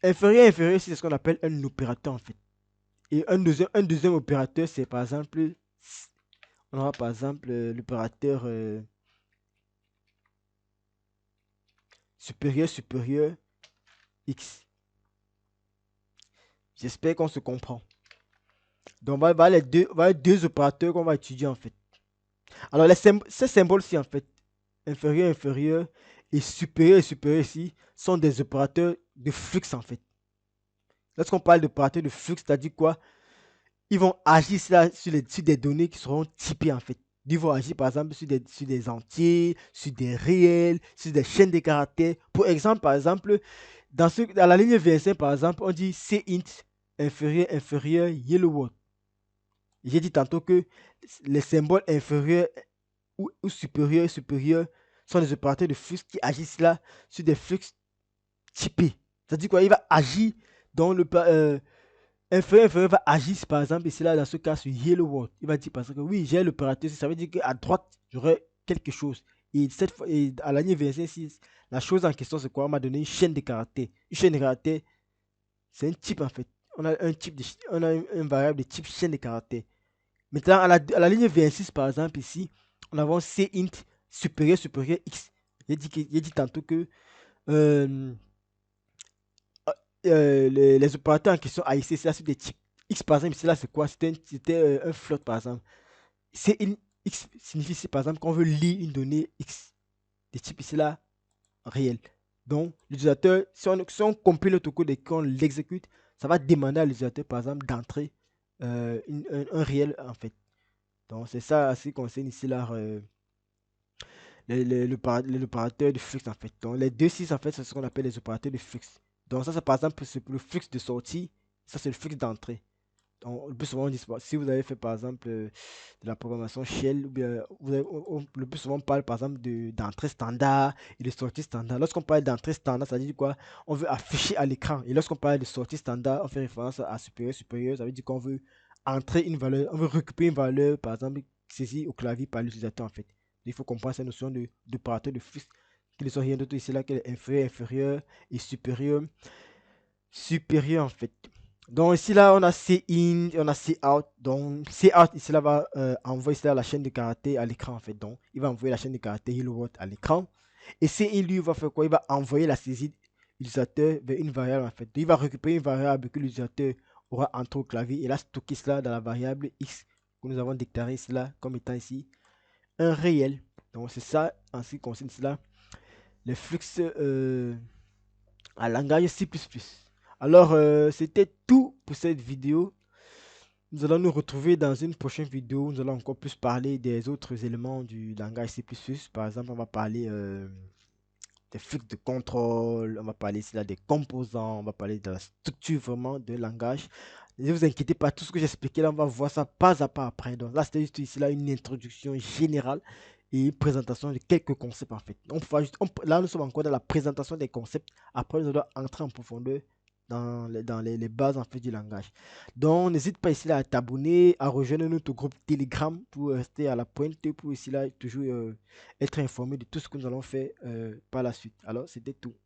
Speaker 1: inférieur, inférieur, c'est ce qu'on appelle un opérateur, en fait. Et un deuxième opérateur, c'est par exemple, on aura par exemple l'opérateur supérieur, supérieur, x. J'espère qu'on se comprend. Donc, on va les deux opérateurs qu'on va étudier, en fait. Alors, ces symboles-ci, en fait, inférieur, inférieur et supérieur ici, sont des opérateurs de flux, en fait. Lorsqu'on parle d'opérateurs de flux, c'est-à-dire quoi? Ils vont agir sur des données qui seront typées, en fait. Ils vont agir, par exemple, sur des entiers, sur des réels, sur des chaînes de caractères. Pour exemple, par exemple, dans la ligne V5, par exemple, on dit cint inférieur, inférieur, yellow word. J'ai dit tantôt que les symboles inférieurs ou supérieurs, supérieurs sont des opérateurs de flux qui agissent là sur des flux typés. C'est-à-dire quoi? Il va agir dans le inférieur, inférieur va agir, par exemple, ici là, dans ce cas, sur Yellow World. Il va dire parce que oui, j'ai l'opérateur, ça veut dire qu'à droite, j'aurai quelque chose. Et cette fois, et à la ligne 26, la chose en question, c'est quoi? On m'a donné une chaîne de caractères. Une chaîne de caractères, c'est un type en fait. On a un variable de type chaîne de caractères. Maintenant, à la ligne 26, par exemple, ici, on a cint supérieur, supérieur x. J'ai dit tantôt que euh, les opérateurs en question AIC, c'est là sur des types. X, par exemple, ici, là, c'est quoi? C'était un float, par exemple. X signifie ici, par exemple, qu'on veut lire une donnée X. Des types ici, là, réel. Donc, l'utilisateur, si on compile notre code et qu'on l'exécute, ça va demander à l'utilisateur, par exemple, d'entrer un réel, en fait. Donc, c'est ça, ce qui concerne ici, là, l'opérateur de flux, en fait. Donc, les deux 6 en fait, c'est ce qu'on appelle les opérateurs de flux. Donc, ça, c'est par exemple, c'est pour le flux de sortie. Ça, c'est le flux d'entrée. Donc, le plus souvent, on dit, si vous avez fait, par exemple, de la programmation Shell, ou bien, le plus souvent, on parle, par exemple, d'entrée standard et de sortie standard. Lorsqu'on parle d'entrée standard, ça veut dire quoi? On veut afficher à l'écran. Et lorsqu'on parle de sortie standard, on fait référence à supérieur, supérieur. Ça veut dire qu'on veut entrer une valeur, on veut récupérer une valeur, par exemple, saisie au clavier par l'utilisateur, en fait. Il faut comprendre cette notion d'opérateur de flux, qui ne sont rien d'autre ici là que inférieur, inférieur et supérieur, supérieur en fait. Donc ici là on a in, on a cout. Donc cout ici là va envoyer ici, là, la chaîne de caractères à l'écran en fait. Donc il va envoyer la chaîne de caractères hello world à l'écran. Et in lui va faire quoi? Il va envoyer la saisie utilisateur vers une variable en fait. Donc, il va récupérer une variable que l'utilisateur aura entrée au clavier et là stocker cela dans la variable x que nous avons déclaré cela comme étant ici un réel. Donc c'est ça en ce qui concerne cela, les flux à langage C++. Alors c'était tout pour cette vidéo. Nous allons nous retrouver dans une prochaine vidéo. Nous allons encore plus parler des autres éléments du langage C++. Par exemple, on va parler des flux de contrôle, on va parler ici là des composants, on va parler de la structure vraiment de langage. Ne vous inquiétez pas, tout ce que j'expliquais là, on va voir ça pas à pas après. Donc là, c'était juste ici là une introduction générale et une présentation de quelques concepts en fait. Là, nous sommes encore dans la présentation des concepts. Après, nous allons entrer en profondeur dans les bases en fait du langage. Donc, n'hésite pas ici là à t'abonner, à rejoindre notre groupe Telegram pour rester à la pointe, pour ici là toujours être informé de tout ce que nous allons faire par la suite. Alors, c'était tout.